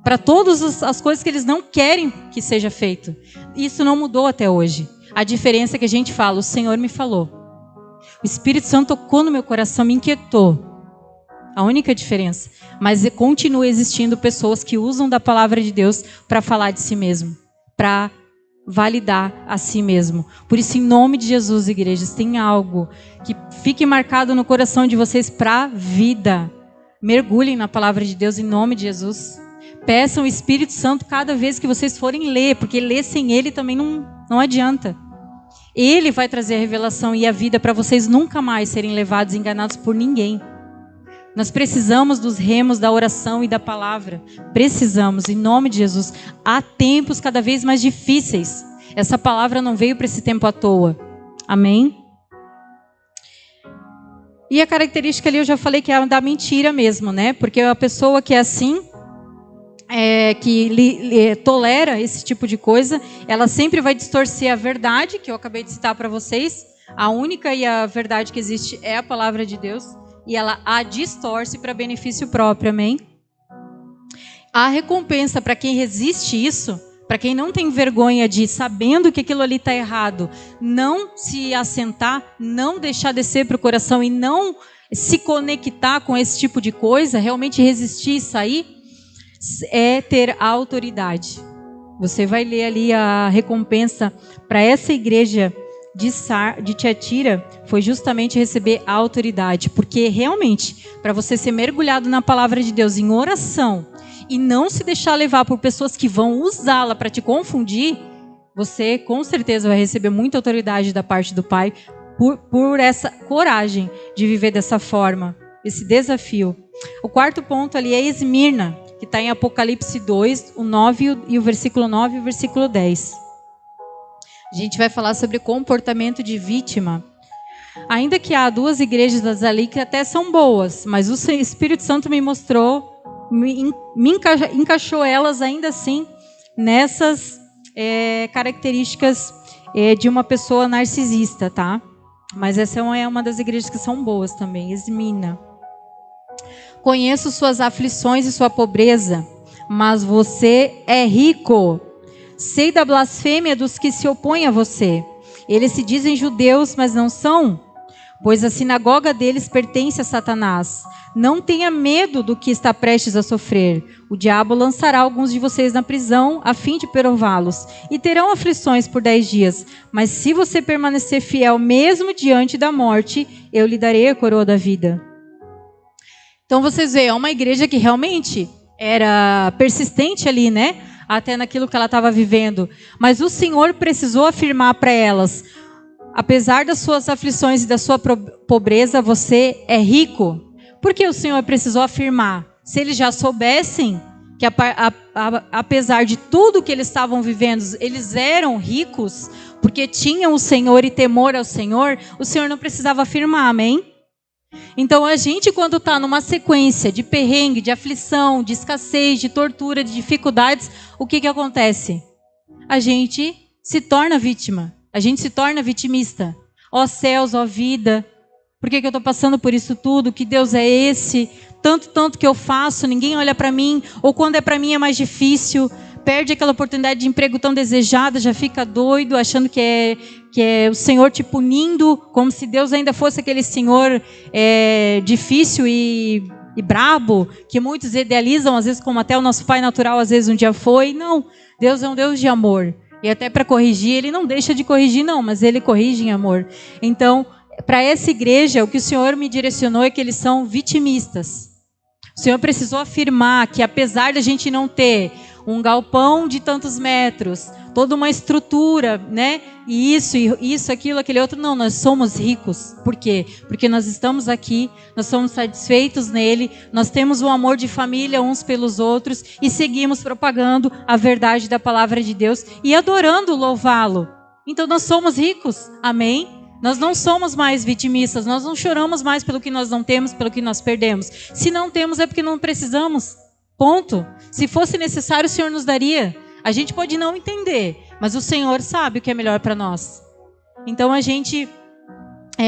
Para todas as coisas que eles não querem que seja feito. Isso não mudou até hoje. A diferença é que a gente fala, o Senhor me falou. O Espírito Santo tocou no meu coração, me inquietou. A única diferença. Mas continua existindo pessoas que usam da palavra de Deus para falar de si mesmo. Para validar a si mesmo. Por isso, em nome de Jesus, igrejas, tem algo que fique marcado no coração de vocês para a vida. Mergulhem na palavra de Deus em nome de Jesus. Peçam o Espírito Santo cada vez que vocês forem ler, porque ler sem Ele também não adianta. Ele vai trazer a revelação e a vida para vocês nunca mais serem levados e enganados por ninguém. Nós precisamos dos remos da oração e da palavra. Precisamos, em nome de Jesus. Há tempos cada vez mais difíceis. Essa palavra não veio para esse tempo à toa. Amém? E a característica ali eu já falei que é a da mentira mesmo, né? Porque a pessoa que é assim, que tolera esse tipo de coisa, ela sempre vai distorcer a verdade, que eu acabei de citar para vocês. A única e a verdade que existe é a palavra de Deus. E ela a distorce para benefício próprio, amém? A recompensa para quem resiste isso, para quem não tem vergonha de, sabendo que aquilo ali está errado, não se assentar, não deixar descer para o coração e não se conectar com esse tipo de coisa, realmente resistir e sair, é ter a autoridade. Você vai ler ali a recompensa para essa igreja de Tiatira, foi justamente receber a autoridade, porque realmente, para você ser mergulhado na palavra de Deus em oração e não se deixar levar por pessoas que vão usá-la para te confundir, você com certeza vai receber muita autoridade da parte do Pai por essa coragem de viver dessa forma, esse desafio. O quarto ponto ali é Esmirna, que está em Apocalipse 2, o 9 e o versículo 9 e o versículo 10. A gente vai falar sobre comportamento de vítima. Ainda que há duas igrejas ali que até são boas, mas o Espírito Santo me mostrou, encaixou elas ainda assim nessas características de uma pessoa narcisista, tá? Mas essa é uma das igrejas que são boas também, Esmirna. Conheço suas aflições e sua pobreza, mas você é rico. Sei da blasfêmia dos que se opõem a você. Eles se dizem judeus, mas não são, pois a sinagoga deles pertence a Satanás. Não tenha medo do que está prestes a sofrer. O diabo lançará alguns de vocês na prisão, a fim de prová-los, e terão aflições por 10 dias. Mas se você permanecer fiel mesmo diante da morte, eu lhe darei a coroa da vida. Então vocês veem, é uma igreja que realmente era persistente ali, né? Até naquilo que ela estava vivendo. Mas o Senhor precisou afirmar para elas, apesar das suas aflições e da sua pobreza, você é rico. Por que o Senhor precisou afirmar? Se eles já soubessem que apesar de tudo que eles estavam vivendo, eles eram ricos, porque tinham o Senhor e temor ao Senhor, o Senhor não precisava afirmar, amém? Então a gente, quando está numa sequência de perrengue, de aflição, de escassez, de tortura, de dificuldades, o que acontece? A gente se torna vítima, a gente se torna vitimista. Ó céus, ó vida, por que eu estou passando por isso tudo? Que Deus é esse? Tanto que eu faço, ninguém olha para mim, ou quando é para mim é mais difícil, perde aquela oportunidade de emprego tão desejada, já fica doido, achando que é o Senhor te punindo, como se Deus ainda fosse aquele Senhor difícil e brabo, que muitos idealizam, às vezes como até o nosso pai natural às vezes um dia foi. Não, Deus é um Deus de amor. E até para corrigir, Ele não deixa de corrigir não, mas Ele corrige em amor. Então, para essa igreja, o que o Senhor me direcionou é que eles são vitimistas. O Senhor precisou afirmar que apesar da gente não ter um galpão de tantos metros, toda uma estrutura, né? E isso, aquilo, aquele outro. Não, nós somos ricos. Por quê? Porque nós estamos aqui, nós somos satisfeitos nele, nós temos um amor de família uns pelos outros e seguimos propagando a verdade da palavra de Deus e adorando louvá-lo. Então nós somos ricos, amém? Nós não somos mais vitimistas, nós não choramos mais pelo que nós não temos, pelo que nós perdemos. Se não temos é porque não precisamos. Ponto. Se fosse necessário, o Senhor nos daria. A gente pode não entender, mas o Senhor sabe o que é melhor para nós. Então a gente,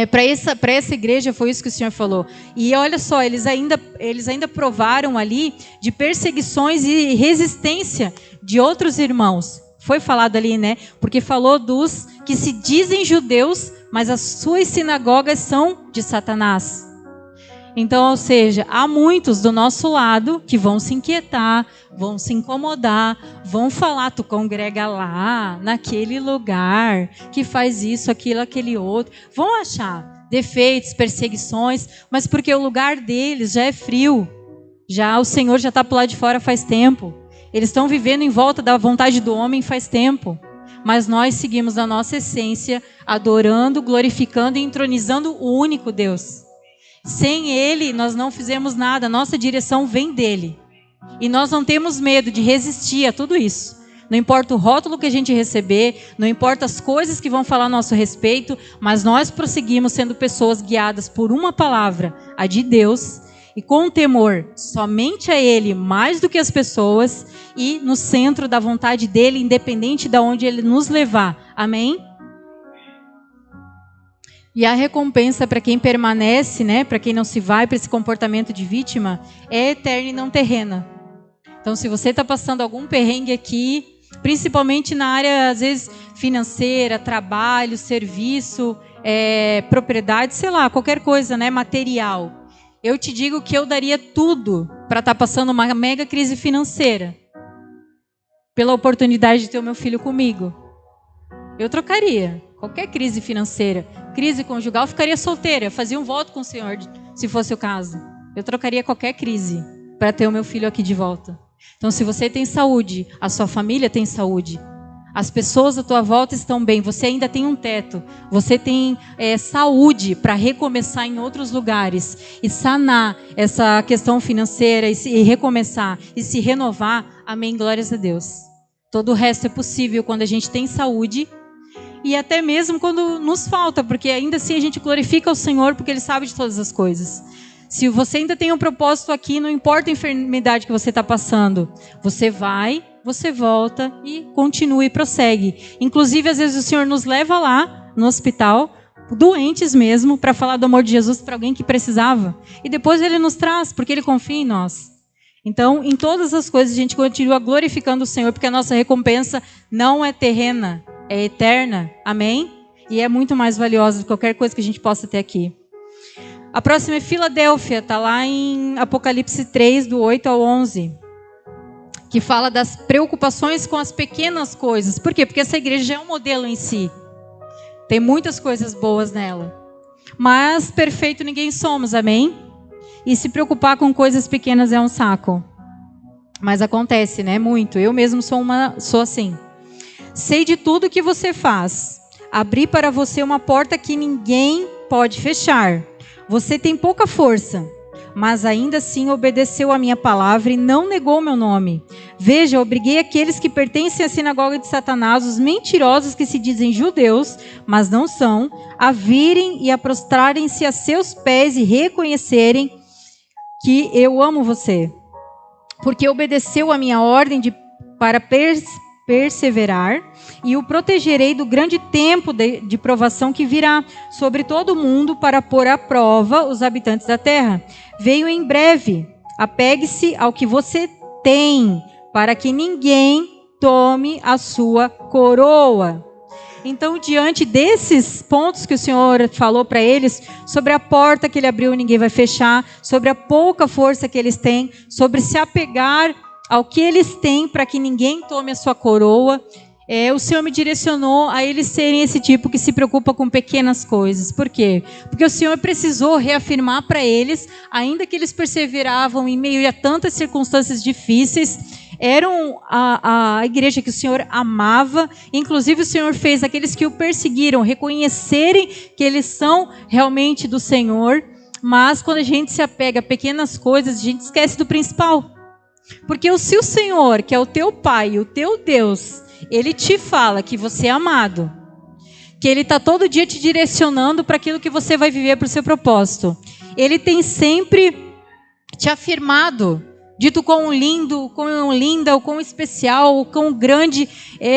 para essa igreja foi isso que o Senhor falou. E olha só, eles ainda provaram ali de perseguições e resistência de outros irmãos. Foi falado ali, né? Porque falou dos que se dizem judeus, mas as suas sinagogas são de Satanás. Então, ou seja, há muitos do nosso lado que vão se inquietar, vão se incomodar, vão falar, tu congrega lá, naquele lugar, que faz isso, aquilo, aquele outro. Vão achar defeitos, perseguições, mas porque o lugar deles já é frio. Já o Senhor já está para o lado de fora faz tempo. Eles estão vivendo em volta da vontade do homem faz tempo. Mas nós seguimos a nossa essência, adorando, glorificando e entronizando o único Deus. Sem Ele, nós não fizemos nada. Nossa direção vem dEle. E nós não temos medo de resistir a tudo isso. Não importa o rótulo que a gente receber, não importa as coisas que vão falar a nosso respeito, mas nós prosseguimos sendo pessoas guiadas por uma palavra, a de Deus, e com temor somente a Ele, mais do que as pessoas, e no centro da vontade dEle, independente de onde Ele nos levar. Amém? E a recompensa para quem permanece, né, para quem não se vai para esse comportamento de vítima, é eterna e não terrena. Então, se você está passando algum perrengue aqui, principalmente na área, às vezes, financeira, trabalho, serviço, propriedade, sei lá, qualquer coisa, né, material. Eu te digo que eu daria tudo para estar passando uma mega crise financeira. Pela oportunidade de ter o meu filho comigo. Eu trocaria qualquer crise financeira. Crise conjugal, eu ficaria solteira. Fazia um voto com o Senhor, se fosse o caso. Eu trocaria qualquer crise para ter o meu filho aqui de volta. Então, se você tem saúde, a sua família tem saúde, as pessoas à tua volta estão bem, você ainda tem um teto, você tem saúde para recomeçar em outros lugares e sanar essa questão financeira e recomeçar e se renovar, amém, glórias a Deus. Todo o resto é possível quando a gente tem saúde e até mesmo quando nos falta, porque ainda assim a gente glorifica o Senhor porque Ele sabe de todas as coisas. Se você ainda tem um propósito aqui, não importa a enfermidade que você está passando, você vai, você volta e continua e prossegue. Inclusive, às vezes o Senhor nos leva lá no hospital, doentes mesmo, para falar do amor de Jesus para alguém que precisava. E depois Ele nos traz, porque Ele confia em nós. Então, em todas as coisas, a gente continua glorificando o Senhor, porque a nossa recompensa não é terrena, é eterna. Amém? E é muito mais valiosa do que qualquer coisa que a gente possa ter aqui. A próxima é Filadélfia, está lá em Apocalipse 3, do 8 ao 11, que fala das preocupações com as pequenas coisas. Por quê? Porque essa igreja já é um modelo em si. Tem muitas coisas boas nela. Mas perfeito ninguém somos, amém? E se preocupar com coisas pequenas é um saco. Mas acontece, né? Muito. Eu mesmo sou assim. Sei de tudo que você faz. Abri para você uma porta que ninguém pode fechar. Você tem pouca força, mas ainda assim obedeceu a minha palavra e não negou meu nome. Veja, eu obriguei aqueles que pertencem à sinagoga de Satanás, os mentirosos que se dizem judeus, mas não são, a virem e a prostrarem-se a seus pés e reconhecerem que eu amo você. Porque obedeceu a minha ordem para perseverar, e o protegerei do grande tempo de provação que virá sobre todo o mundo para pôr à prova os habitantes da terra. Veio em breve, apegue-se ao que você tem, para que ninguém tome a sua coroa. Então, diante desses pontos que o Senhor falou para eles, sobre a porta que Ele abriu e ninguém vai fechar, sobre a pouca força que eles têm, sobre se apegar ao que eles têm para que ninguém tome a sua coroa, o Senhor me direcionou a eles serem esse tipo que se preocupa com pequenas coisas. Por quê? Porque o Senhor precisou reafirmar para eles, ainda que eles perseveravam em meio a tantas circunstâncias difíceis, eram a igreja que o Senhor amava. Inclusive o Senhor fez aqueles que o perseguiram reconhecerem que eles são realmente do Senhor. Mas quando a gente se apega a pequenas coisas, a gente esquece do principal. Porque se o Senhor, que é o teu Pai, o teu Deus, Ele te fala que você é amado, que Ele está todo dia te direcionando para aquilo que você vai viver para o seu propósito. Ele tem sempre te afirmado, dito quão lindo, quão linda, o quão especial, o quão grande,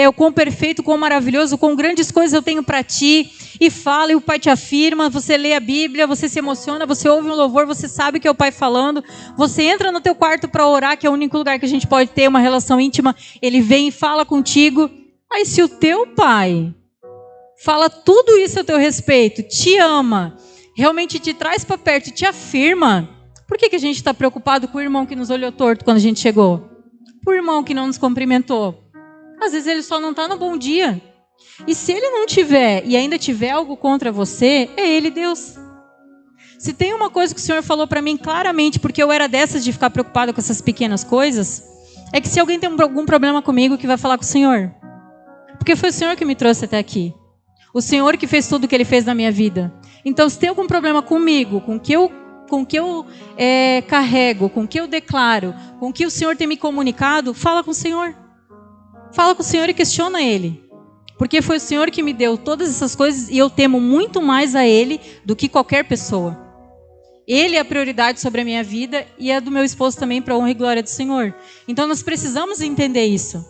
o quão perfeito, o quão maravilhoso, o quão grandes coisas eu tenho para ti. E fala, e o Pai te afirma, você lê a Bíblia, você se emociona, você ouve um louvor, você sabe que é o Pai falando, você entra no teu quarto para orar, que é o único lugar que a gente pode ter uma relação íntima, Ele vem e fala contigo. Aí se o teu Pai fala tudo isso a teu respeito, te ama, realmente te traz para perto, te afirma, por que a gente está preocupado com o irmão que nos olhou torto quando a gente chegou? Por irmão que não nos cumprimentou? Às vezes ele só não está no bom dia. E se ele não tiver e ainda tiver algo contra você, é ele, Deus. Se tem uma coisa que o Senhor falou para mim claramente, porque eu era dessas de ficar preocupada com essas pequenas coisas, é que se alguém tem algum problema comigo, que vai falar com o Senhor. Porque foi o Senhor que me trouxe até aqui. O Senhor que fez tudo o que Ele fez na minha vida. Então, se tem algum problema comigo, com o que eu carrego, com o que eu declaro, com o que o Senhor tem me comunicado, fala com o Senhor. Fala com o Senhor e questiona Ele. Porque foi o Senhor que me deu todas essas coisas e eu temo muito mais a Ele do que qualquer pessoa. Ele é a prioridade sobre a minha vida e a do meu esposo também, para a honra e glória do Senhor. Então nós precisamos entender isso.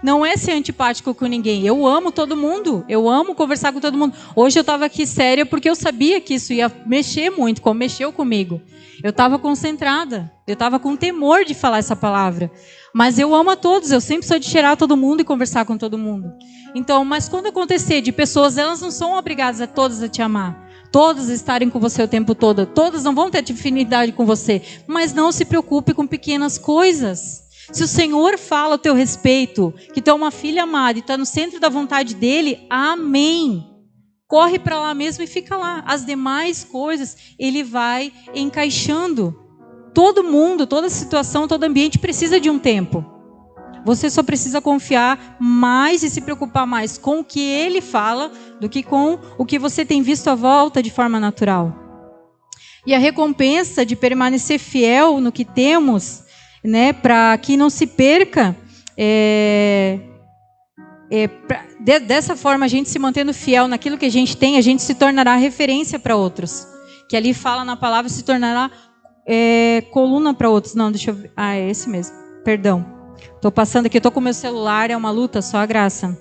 Não é ser antipático com ninguém. Eu amo todo mundo. Eu amo conversar com todo mundo. Hoje eu estava aqui séria porque eu sabia que isso ia mexer muito, como mexeu comigo. Eu estava concentrada. Eu estava com temor de falar essa palavra. Mas eu amo a todos. Eu sempre sou de cheirar todo mundo e conversar com todo mundo. Então, mas quando acontecer de pessoas, elas não são obrigadas a todas a te amar. Todas estarem com você o tempo todo. Todas não vão ter afinidade com você. Mas não se preocupe com pequenas coisas. Se o Senhor fala a teu respeito, que tu é uma filha amada e está no centro da vontade dEle, amém. Corre para lá mesmo e fica lá. As demais coisas, Ele vai encaixando. Todo mundo, toda situação, todo ambiente precisa de um tempo. Você só precisa confiar mais e se preocupar mais com o que Ele fala do que com o que você tem visto à volta de forma natural. E a recompensa de permanecer fiel no que temos, né, para que não se perca, dessa forma, a gente se mantendo fiel naquilo que a gente tem, a gente se tornará referência para outros. Que ali fala na palavra, se tornará coluna para outros. Não, deixa eu ver. Ah, é esse mesmo. Perdão. Estou passando aqui, estou com o meu celular, é uma luta, só a graça.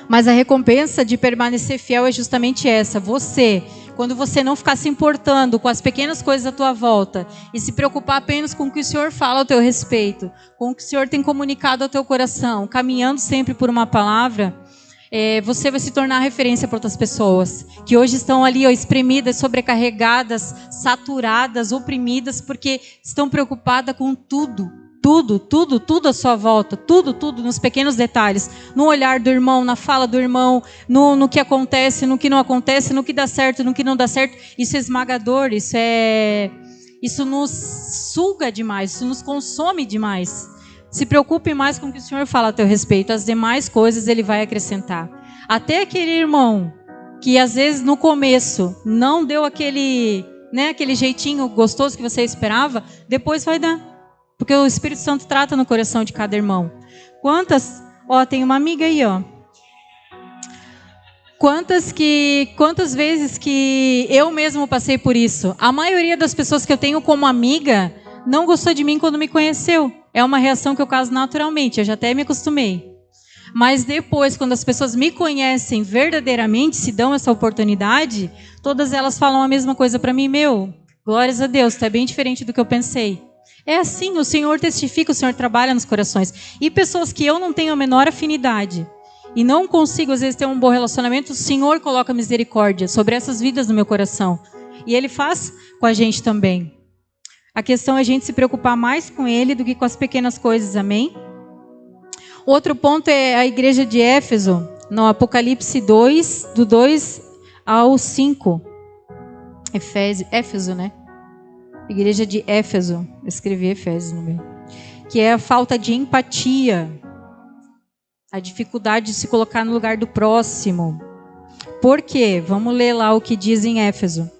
Mas a recompensa de permanecer fiel é justamente essa. Você, quando você não ficar se importando com as pequenas coisas à tua volta e se preocupar apenas com o que o Senhor fala ao teu respeito, com o que o Senhor tem comunicado ao teu coração, caminhando sempre por uma palavra, você vai se tornar referência para outras pessoas que hoje estão ali, espremidas, sobrecarregadas, saturadas, oprimidas, porque estão preocupadas com tudo. Tudo à sua volta, tudo nos pequenos detalhes, no olhar do irmão, na fala do irmão, no que acontece, no que não acontece, no que dá certo, no que não dá certo. Isso é esmagador, isso nos suga demais, isso nos consome demais. Se preocupe mais com o que o Senhor fala a teu respeito, as demais coisas Ele vai acrescentar. Até aquele irmão que às vezes no começo não deu aquele jeitinho gostoso que você esperava, depois vai dar. Porque o Espírito Santo trata no coração de cada irmão. Tem uma amiga aí, Quantas vezes que eu mesmo passei por isso. A maioria das pessoas que eu tenho como amiga não gostou de mim quando me conheceu. É uma reação que eu causo naturalmente, eu já até me acostumei. Mas depois, quando as pessoas me conhecem verdadeiramente, se dão essa oportunidade, todas elas falam a mesma coisa para mim. Glórias a Deus, tu é bem diferente do que eu pensei. É assim, o Senhor testifica, o Senhor trabalha nos corações. E pessoas que eu não tenho a menor afinidade e não consigo, às vezes, ter um bom relacionamento, o Senhor coloca misericórdia sobre essas vidas no meu coração. E Ele faz com a gente também. A questão é a gente se preocupar mais com Ele do que com as pequenas coisas, amém? Outro ponto é a igreja de Éfeso, no Apocalipse 2, do 2 ao 5. Éfeso, né? Igreja de Éfeso, escrevi Efésios no meio, que é a falta de empatia, a dificuldade de se colocar no lugar do próximo. Por quê? Vamos ler lá o que diz em Éfeso.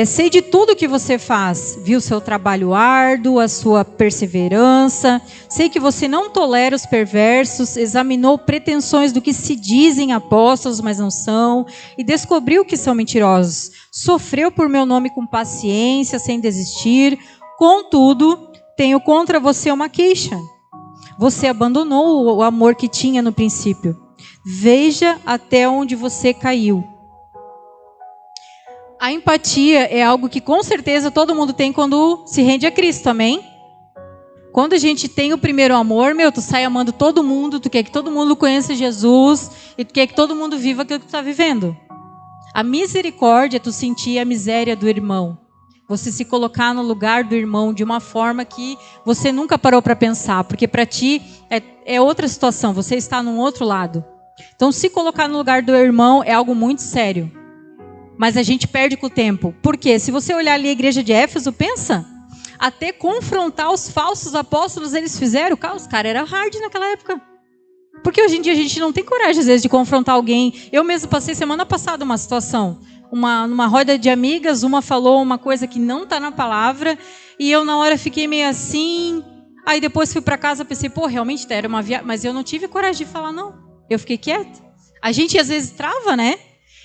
Sei de tudo que você faz, vi o seu trabalho árduo, a sua perseverança, sei que você não tolera os perversos, examinou pretensões do que se dizem apóstolos, mas não são, e descobriu que são mentirosos. Sofreu por meu nome com paciência, sem desistir, contudo, tenho contra você uma queixa. Você abandonou o amor que tinha no princípio. Veja até onde você caiu. A empatia é algo que com certeza todo mundo tem quando se rende a Cristo, amém? Quando a gente tem o primeiro amor, tu sai amando todo mundo, tu quer que todo mundo conheça Jesus e tu quer que todo mundo viva aquilo que tu está vivendo. A misericórdia é tu sentir a miséria do irmão. Você se colocar no lugar do irmão de uma forma que você nunca parou para pensar, porque para ti é outra situação, você está num outro lado. Então se colocar no lugar do irmão é algo muito sério. Mas a gente perde com o tempo. Por quê? Se você olhar ali a igreja de Éfeso, pensa. Até confrontar os falsos apóstolos eles fizeram. Os caras eram hard naquela época. Porque hoje em dia a gente não tem coragem, às vezes, de confrontar alguém. Eu mesmo passei semana passada uma situação. numa roda de amigas, uma falou uma coisa que não está na palavra, e eu na hora fiquei meio assim. Aí depois fui para casa, pensei, pô, realmente era uma viagem, mas eu não tive coragem de falar não. Eu fiquei quieta. A gente às vezes trava, né?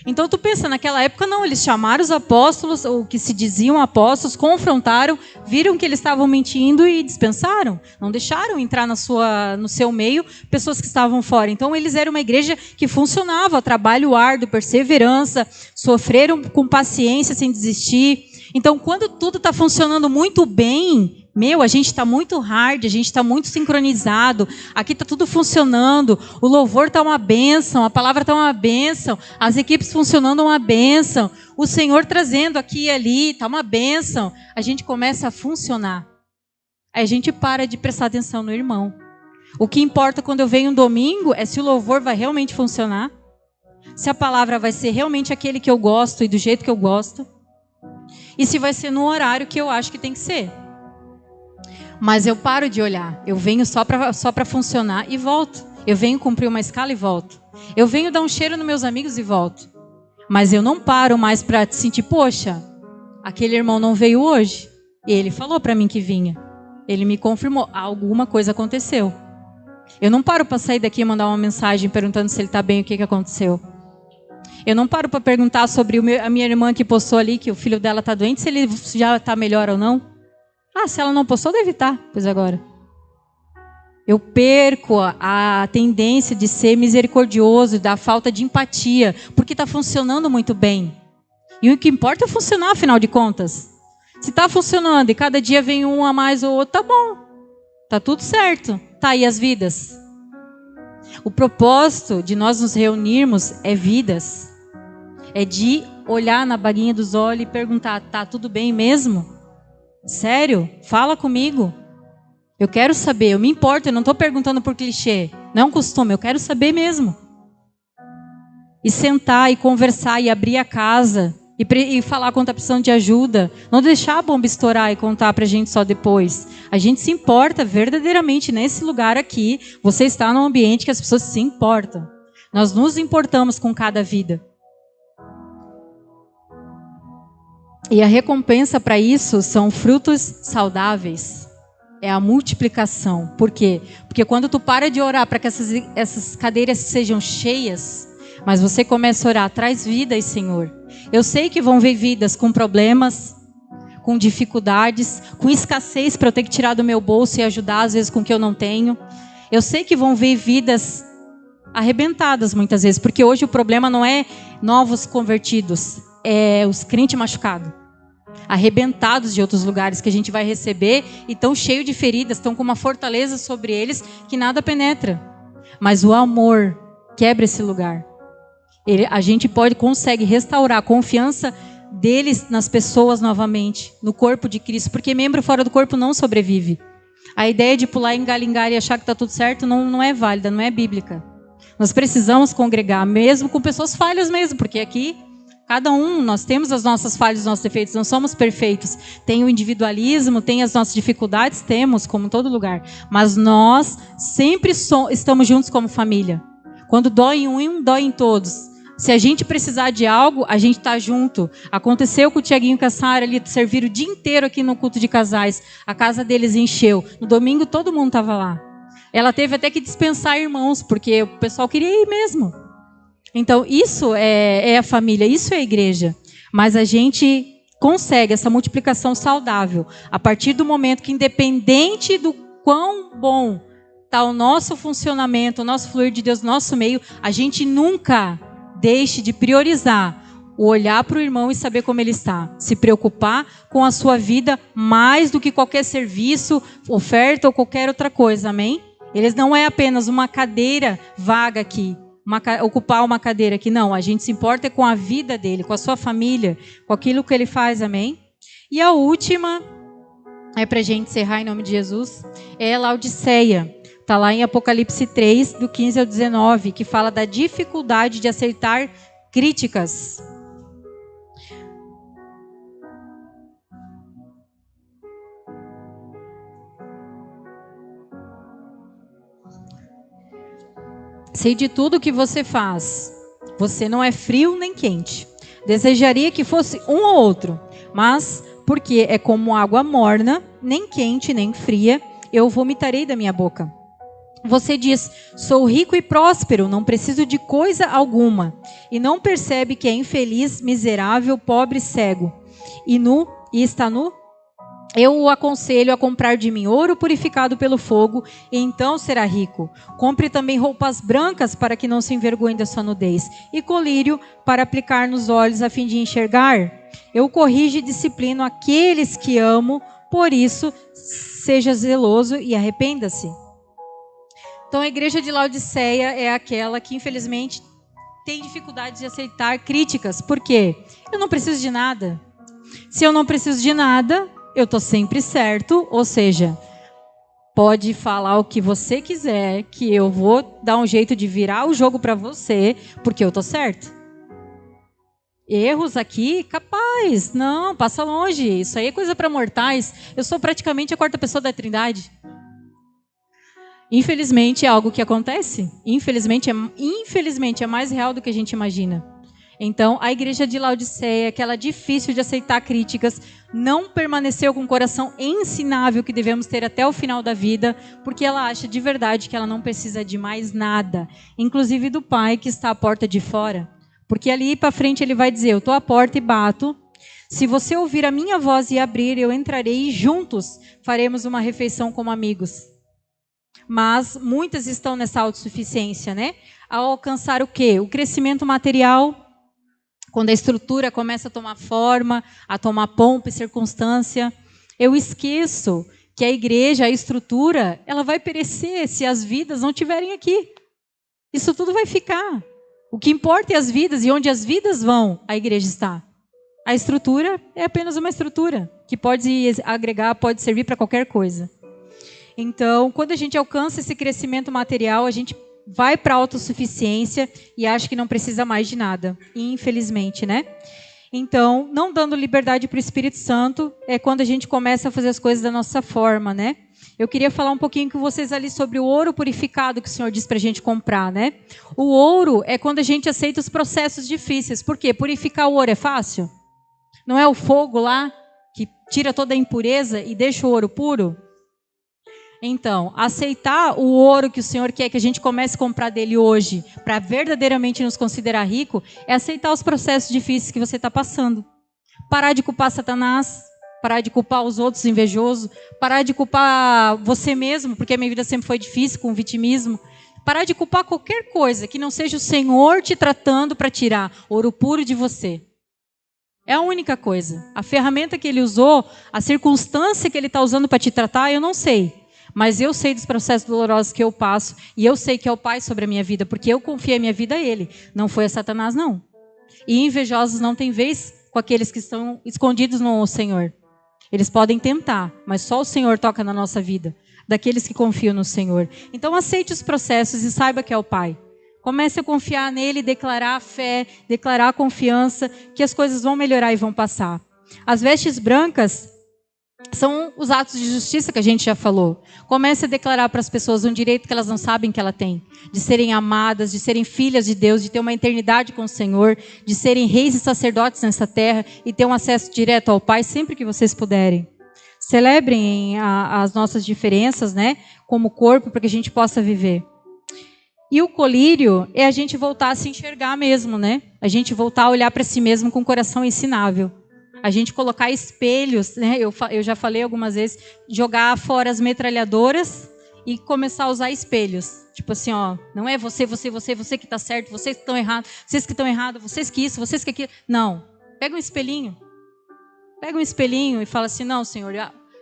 Então tu pensa, naquela época não, eles chamaram os apóstolos, ou que se diziam apóstolos, confrontaram, viram que eles estavam mentindo e dispensaram. Não deixaram entrar no seu meio pessoas que estavam fora. Então eles eram uma igreja que funcionava, trabalho árduo, perseverança, sofreram com paciência sem desistir. Então quando tudo está funcionando muito bem, a gente está muito hard, a gente está muito sincronizado, aqui está tudo funcionando, o louvor está uma bênção, a palavra está uma bênção, as equipes funcionando uma bênção, o Senhor trazendo aqui e ali, está uma bênção. A gente começa a funcionar. Aí a gente para de prestar atenção no irmão. O que importa quando eu venho um domingo é se o louvor vai realmente funcionar, se a palavra vai ser realmente aquele que eu gosto e do jeito que eu gosto, e se vai ser no horário que eu acho que tem que ser. Mas eu paro de olhar. Eu venho só para funcionar e volto. Eu venho cumprir uma escala e volto. Eu venho dar um cheiro nos meus amigos e volto. Mas eu não paro mais para sentir, poxa, aquele irmão não veio hoje. E ele falou para mim que vinha. Ele me confirmou. Alguma coisa aconteceu. Eu não paro para sair daqui e mandar uma mensagem perguntando se ele está bem, o que aconteceu. Eu não paro para perguntar sobre a minha irmã que postou ali que o filho dela está doente, se ele já está melhor ou não. Se ela não postou, deve estar. Pois agora. Eu perco a tendência de ser misericordioso, da falta de empatia, porque está funcionando muito bem. E o que importa é funcionar, afinal de contas. Se está funcionando e cada dia vem um a mais ou outro, tá bom. Tá tudo certo. Tá aí as vidas. O propósito de nós nos reunirmos é vidas. É de olhar na baguinha dos olhos e perguntar, tá tudo bem mesmo? Sério? Fala comigo. Eu quero saber, eu me importo, eu não estou perguntando por clichê. Não é um costume, eu quero saber mesmo. E sentar e conversar e abrir a casa e falar quando está precisando de ajuda. Não deixar a bomba estourar e contar para a gente só depois. A gente se importa verdadeiramente nesse lugar aqui. Você está num ambiente que as pessoas se importam. Nós nos importamos com cada vida. E a recompensa para isso são frutos saudáveis. É a multiplicação. Por quê? Porque quando tu para de orar para que essas cadeiras sejam cheias, mas você começa a orar, traz vidas, Senhor. Eu sei que vão ver vidas com problemas, com dificuldades, com escassez para eu ter que tirar do meu bolso e ajudar às vezes com o que eu não tenho. Eu sei que vão ver vidas arrebentadas muitas vezes, porque hoje o problema não é novos convertidos, é os crentes machucados, arrebentados de outros lugares que a gente vai receber e estão cheios de feridas, estão com uma fortaleza sobre eles que nada penetra. Mas o amor quebra esse lugar. A gente consegue restaurar a confiança deles nas pessoas novamente, no corpo de Cristo, porque membro fora do corpo não sobrevive. A ideia de pular em galingar e achar que está tudo certo não é válida, não é bíblica. Nós precisamos congregar, mesmo com pessoas falhas mesmo, porque aqui cada um, nós temos as nossas falhas, os nossos defeitos, não somos perfeitos. Tem o individualismo, tem as nossas dificuldades, temos, como em todo lugar. Mas nós sempre estamos juntos como família. Quando dói em um, dói em todos. Se a gente precisar de algo, a gente está junto. Aconteceu com o Tiaguinho e a Sara ali, serviram o dia inteiro aqui no culto de casais. A casa deles encheu. No domingo todo mundo estava lá. Ela teve até que dispensar irmãos, porque o pessoal queria ir mesmo. Então, isso é a família, isso é a igreja. Mas a gente consegue essa multiplicação saudável a partir do momento que, independente do quão bom está o nosso funcionamento, o nosso fluir de Deus no nosso meio, a gente nunca deixe de priorizar o olhar para o irmão e saber como ele está. Se preocupar com a sua vida mais do que qualquer serviço, oferta ou qualquer outra coisa, amém? Eles não é apenas uma cadeira vaga aqui. Ocupar uma cadeira aqui, não, a gente se importa com a vida dele, com a sua família, com aquilo que ele faz, amém? E a última, é para a gente encerrar em nome de Jesus, é Laodiceia, está lá em Apocalipse 3, do 15 ao 19, que fala da dificuldade de aceitar críticas. Sei de tudo que você faz. Você não é frio nem quente. Desejaria que fosse um ou outro, mas porque é como água morna, nem quente nem fria, eu vomitarei da minha boca. Você diz, sou rico e próspero, não preciso de coisa alguma, e não percebe que é infeliz, miserável, pobre, cego, e nu, e está nu? Eu o aconselho a comprar de mim ouro purificado pelo fogo, e então será rico. Compre também roupas brancas para que não se envergonhe da sua nudez, e colírio para aplicar nos olhos a fim de enxergar. Eu corrijo e disciplino aqueles que amo, por isso seja zeloso e arrependa-se. Então a igreja de Laodiceia é aquela que infelizmente tem dificuldade de aceitar críticas. Por quê? Eu não preciso de nada. Se eu não preciso de nada, eu estou sempre certo, ou seja, pode falar o que você quiser, que eu vou dar um jeito de virar o jogo para você, porque eu estou certo. Erros aqui, capaz, não, passa longe, isso aí é coisa para mortais. Eu sou praticamente a quarta pessoa da Trindade. Infelizmente é algo que acontece, infelizmente é mais real do que a gente imagina. Então, a igreja de Laodiceia, aquela difícil de aceitar críticas, não permaneceu com o coração ensinável que devemos ter até o final da vida, porque ela acha de verdade que ela não precisa de mais nada, inclusive do Pai que está à porta de fora. Porque ali para frente ele vai dizer, eu estou à porta e bato, se você ouvir a minha voz e abrir, eu entrarei e juntos faremos uma refeição como amigos. Mas muitas estão nessa autossuficiência, né? Ao alcançar o quê? O crescimento material. Quando a estrutura começa a tomar forma, a tomar pompa e circunstância, eu esqueço que a igreja, a estrutura, ela vai perecer se as vidas não estiverem aqui. Isso tudo vai ficar. O que importa é as vidas, e onde as vidas vão, a igreja está. A estrutura é apenas uma estrutura, que pode agregar, pode servir para qualquer coisa. Então, quando a gente alcança esse crescimento material, a gente vai para a autossuficiência e acha que não precisa mais de nada. Infelizmente, né? Então, não dando liberdade para o Espírito Santo é quando a gente começa a fazer as coisas da nossa forma, né? Eu queria falar um pouquinho com vocês ali sobre o ouro purificado que o Senhor diz para a gente comprar, né? O ouro é quando a gente aceita os processos difíceis. Por quê? Purificar o ouro é fácil? Não é o fogo lá que tira toda a impureza e deixa o ouro puro? Então, aceitar o ouro que o Senhor quer que a gente comece a comprar dele hoje, para verdadeiramente nos considerar rico, é aceitar os processos difíceis que você está passando. Parar de culpar Satanás, parar de culpar os outros invejosos, parar de culpar você mesmo, porque a minha vida sempre foi difícil com o vitimismo. Parar de culpar qualquer coisa que não seja o Senhor te tratando para tirar ouro puro de você. É a única coisa. A ferramenta que ele usou, a circunstância que ele está usando para te tratar, eu não sei. Mas eu sei dos processos dolorosos que eu passo e eu sei que é o Pai sobre a minha vida, porque eu confiei a minha vida a Ele, não foi a Satanás, não. E invejosos não têm vez com aqueles que estão escondidos no Senhor. Eles podem tentar, mas só o Senhor toca na nossa vida, daqueles que confiam no Senhor. Então aceite os processos e saiba que é o Pai. Comece a confiar nele, declarar a fé, declarar a confiança, que as coisas vão melhorar e vão passar. As vestes brancas são os atos de justiça que a gente já falou. Comece a declarar para as pessoas um direito que elas não sabem que ela tem. De serem amadas, de serem filhas de Deus, de ter uma eternidade com o Senhor, de serem reis e sacerdotes nessa terra e ter um acesso direto ao Pai sempre que vocês puderem. Celebrem as nossas diferenças, né, como corpo, para que a gente possa viver. E o colírio é a gente voltar a se enxergar mesmo, né? A gente voltar a olhar para si mesmo com o coração ensinável. A gente colocar espelhos, né? Eu já falei algumas vezes, jogar fora as metralhadoras e começar a usar espelhos. Tipo assim, ó, não é você que está certo, vocês que estão errados, vocês que isso, vocês que aquilo. Não. Pega um espelhinho e fala assim, não, Senhor,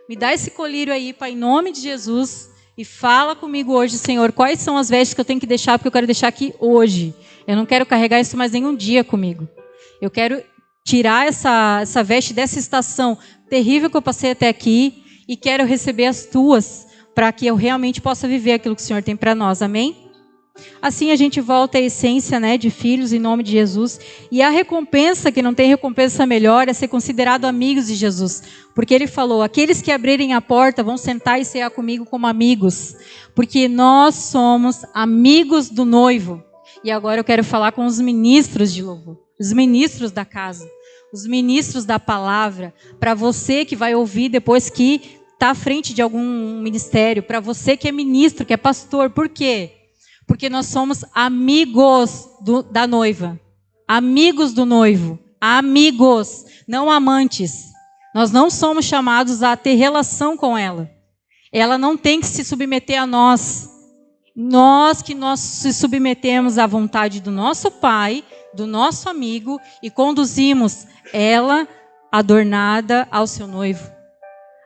me dá esse colírio aí, Pai, em nome de Jesus, e fala comigo hoje, Senhor, quais são as vestes que eu tenho que deixar, porque eu quero deixar aqui hoje. Eu não quero carregar isso mais nenhum dia comigo. Eu quero tirar essa veste dessa estação terrível que eu passei até aqui e quero receber as tuas para que eu realmente possa viver aquilo que o Senhor tem para nós, amém? Assim a gente volta à essência, né, de filhos em nome de Jesus, e a recompensa, que não tem recompensa melhor, é ser considerado amigos de Jesus, porque ele falou, aqueles que abrirem a porta vão sentar e cear comigo como amigos, porque nós somos amigos do noivo. E agora eu quero falar com os ministros de louvor. os ministros da casa, os ministros da palavra, para você que vai ouvir depois que está à frente de algum ministério, para você que é ministro, que é pastor. Por quê? Porque nós somos amigos da noiva, amigos do noivo, amigos, não amantes. Nós não somos chamados a ter relação com ela. Ela não tem que se submeter a nós. Nós se submetemos à vontade do nosso Pai, do nosso amigo, e conduzimos ela adornada ao seu noivo.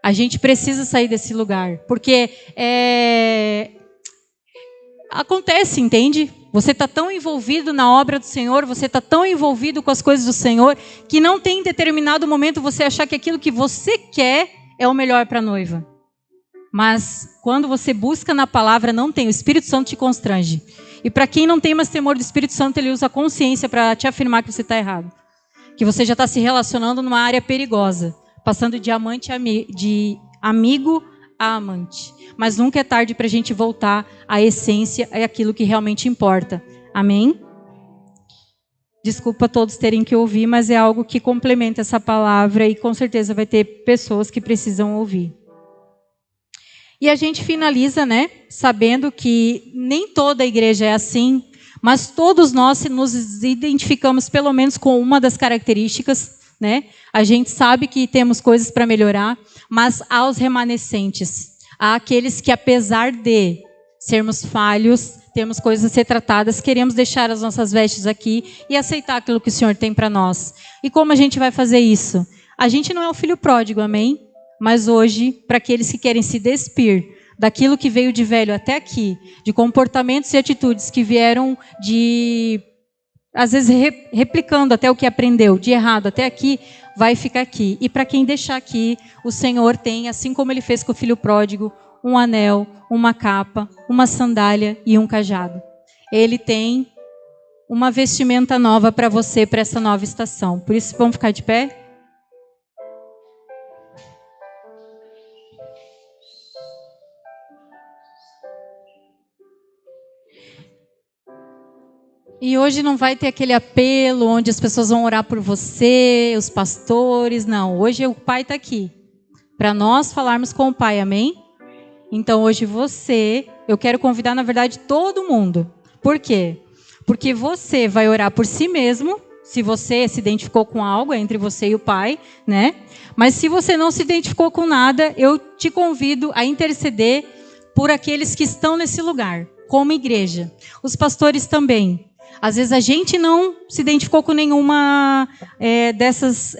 A gente precisa sair desse lugar, porque acontece, entende? Você está tão envolvido na obra do Senhor, você está tão envolvido com as coisas do Senhor, que não tem em determinado momento você achar que aquilo que você quer é o melhor para a noiva. Mas quando você busca na palavra, não tem. O Espírito Santo te constrange. E para quem não tem mais temor do Espírito Santo, ele usa a consciência para te afirmar que você está errado. Que você já está se relacionando numa área perigosa. Passando de amigo a amante. Mas nunca é tarde para a gente voltar à essência, é aquilo que realmente importa. Amém? Desculpa todos terem que ouvir, mas é algo que complementa essa palavra e com certeza vai ter pessoas que precisam ouvir. E a gente finaliza, né, sabendo que nem toda a igreja é assim, mas todos nós nos identificamos pelo menos com uma das características, né? A gente sabe que temos coisas para melhorar, mas há os remanescentes, há aqueles que apesar de sermos falhos, temos coisas a ser tratadas, queremos deixar as nossas vestes aqui e aceitar aquilo que o Senhor tem para nós. E como a gente vai fazer isso? A gente não é o filho pródigo, amém? Mas hoje, para aqueles que querem se despir daquilo que veio de velho até aqui, de comportamentos e atitudes que vieram de, às vezes, replicando até o que aprendeu, de errado até aqui, vai ficar aqui. E para quem deixar aqui, o Senhor tem, assim como Ele fez com o filho pródigo, um anel, uma capa, uma sandália e um cajado. Ele tem uma vestimenta nova para você, para essa nova estação. Por isso, vamos ficar de pé? E hoje não vai ter aquele apelo onde as pessoas vão orar por você, os pastores, não. Hoje o Pai está aqui, para nós falarmos com o Pai, amém? Então hoje eu quero convidar na verdade todo mundo. Por quê? Porque você vai orar por si mesmo, se você se identificou com algo, é entre você e o Pai, né? Mas se você não se identificou com nada, eu te convido a interceder por aqueles que estão nesse lugar, como igreja. Os pastores também. Às vezes a gente não se identificou com nenhuma dessas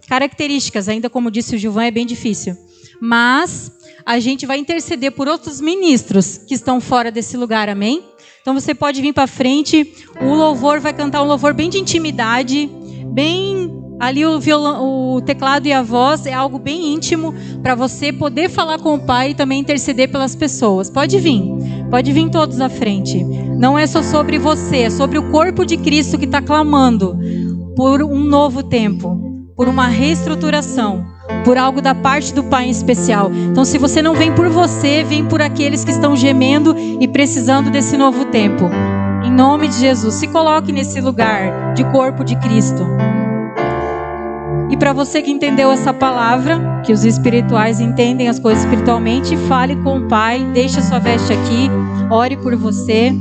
características. Ainda como disse o Gilvan, é bem difícil. Mas a gente vai interceder por outros ministros que estão fora desse lugar, amém? Então você pode vir para frente. O louvor vai cantar um louvor bem de intimidade, bem ali o teclado e a voz é algo bem íntimo para você poder falar com o Pai e também interceder pelas pessoas. Pode vir todos à frente. Não é só sobre você, é sobre o corpo de Cristo que está clamando por um novo tempo, por uma reestruturação, por algo da parte do Pai em especial. Então, se você não vem por você, vem por aqueles que estão gemendo e precisando desse novo tempo. Em nome de Jesus, se coloque nesse lugar de corpo de Cristo. E para você que entendeu essa palavra, que os espirituais entendem as coisas espiritualmente, fale com o Pai, deixe a sua veste aqui, ore por você.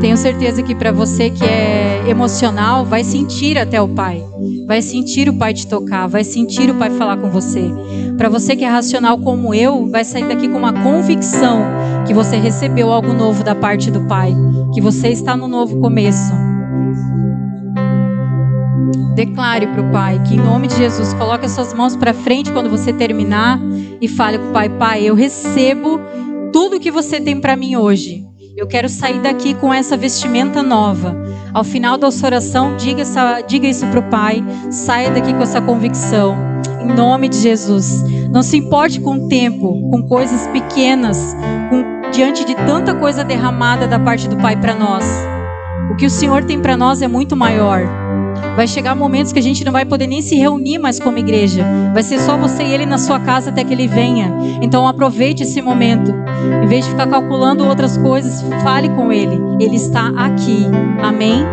Tenho certeza que para você que é emocional, vai sentir até o Pai. Vai sentir o Pai te tocar, vai sentir o Pai falar com você. Para você que é racional como eu, vai sair daqui com uma convicção que você recebeu algo novo da parte do Pai, que você está no novo começo. Declare para o Pai que em nome de Jesus, coloque as suas mãos para frente quando você terminar e fale com o Pai: Pai, eu recebo tudo que você tem para mim hoje. Eu quero sair daqui com essa vestimenta nova. Ao final da sua oração, diga isso para o Pai. Saia daqui com essa convicção. Em nome de Jesus. Não se importe com o tempo, com coisas pequenas, diante de tanta coisa derramada da parte do Pai para nós. O que o Senhor tem para nós é muito maior. Vai chegar momentos que a gente não vai poder nem se reunir mais como igreja. Vai ser só você e ele na sua casa até que ele venha. Então aproveite esse momento. Em vez de ficar calculando outras coisas, fale com ele. Ele está aqui. Amém?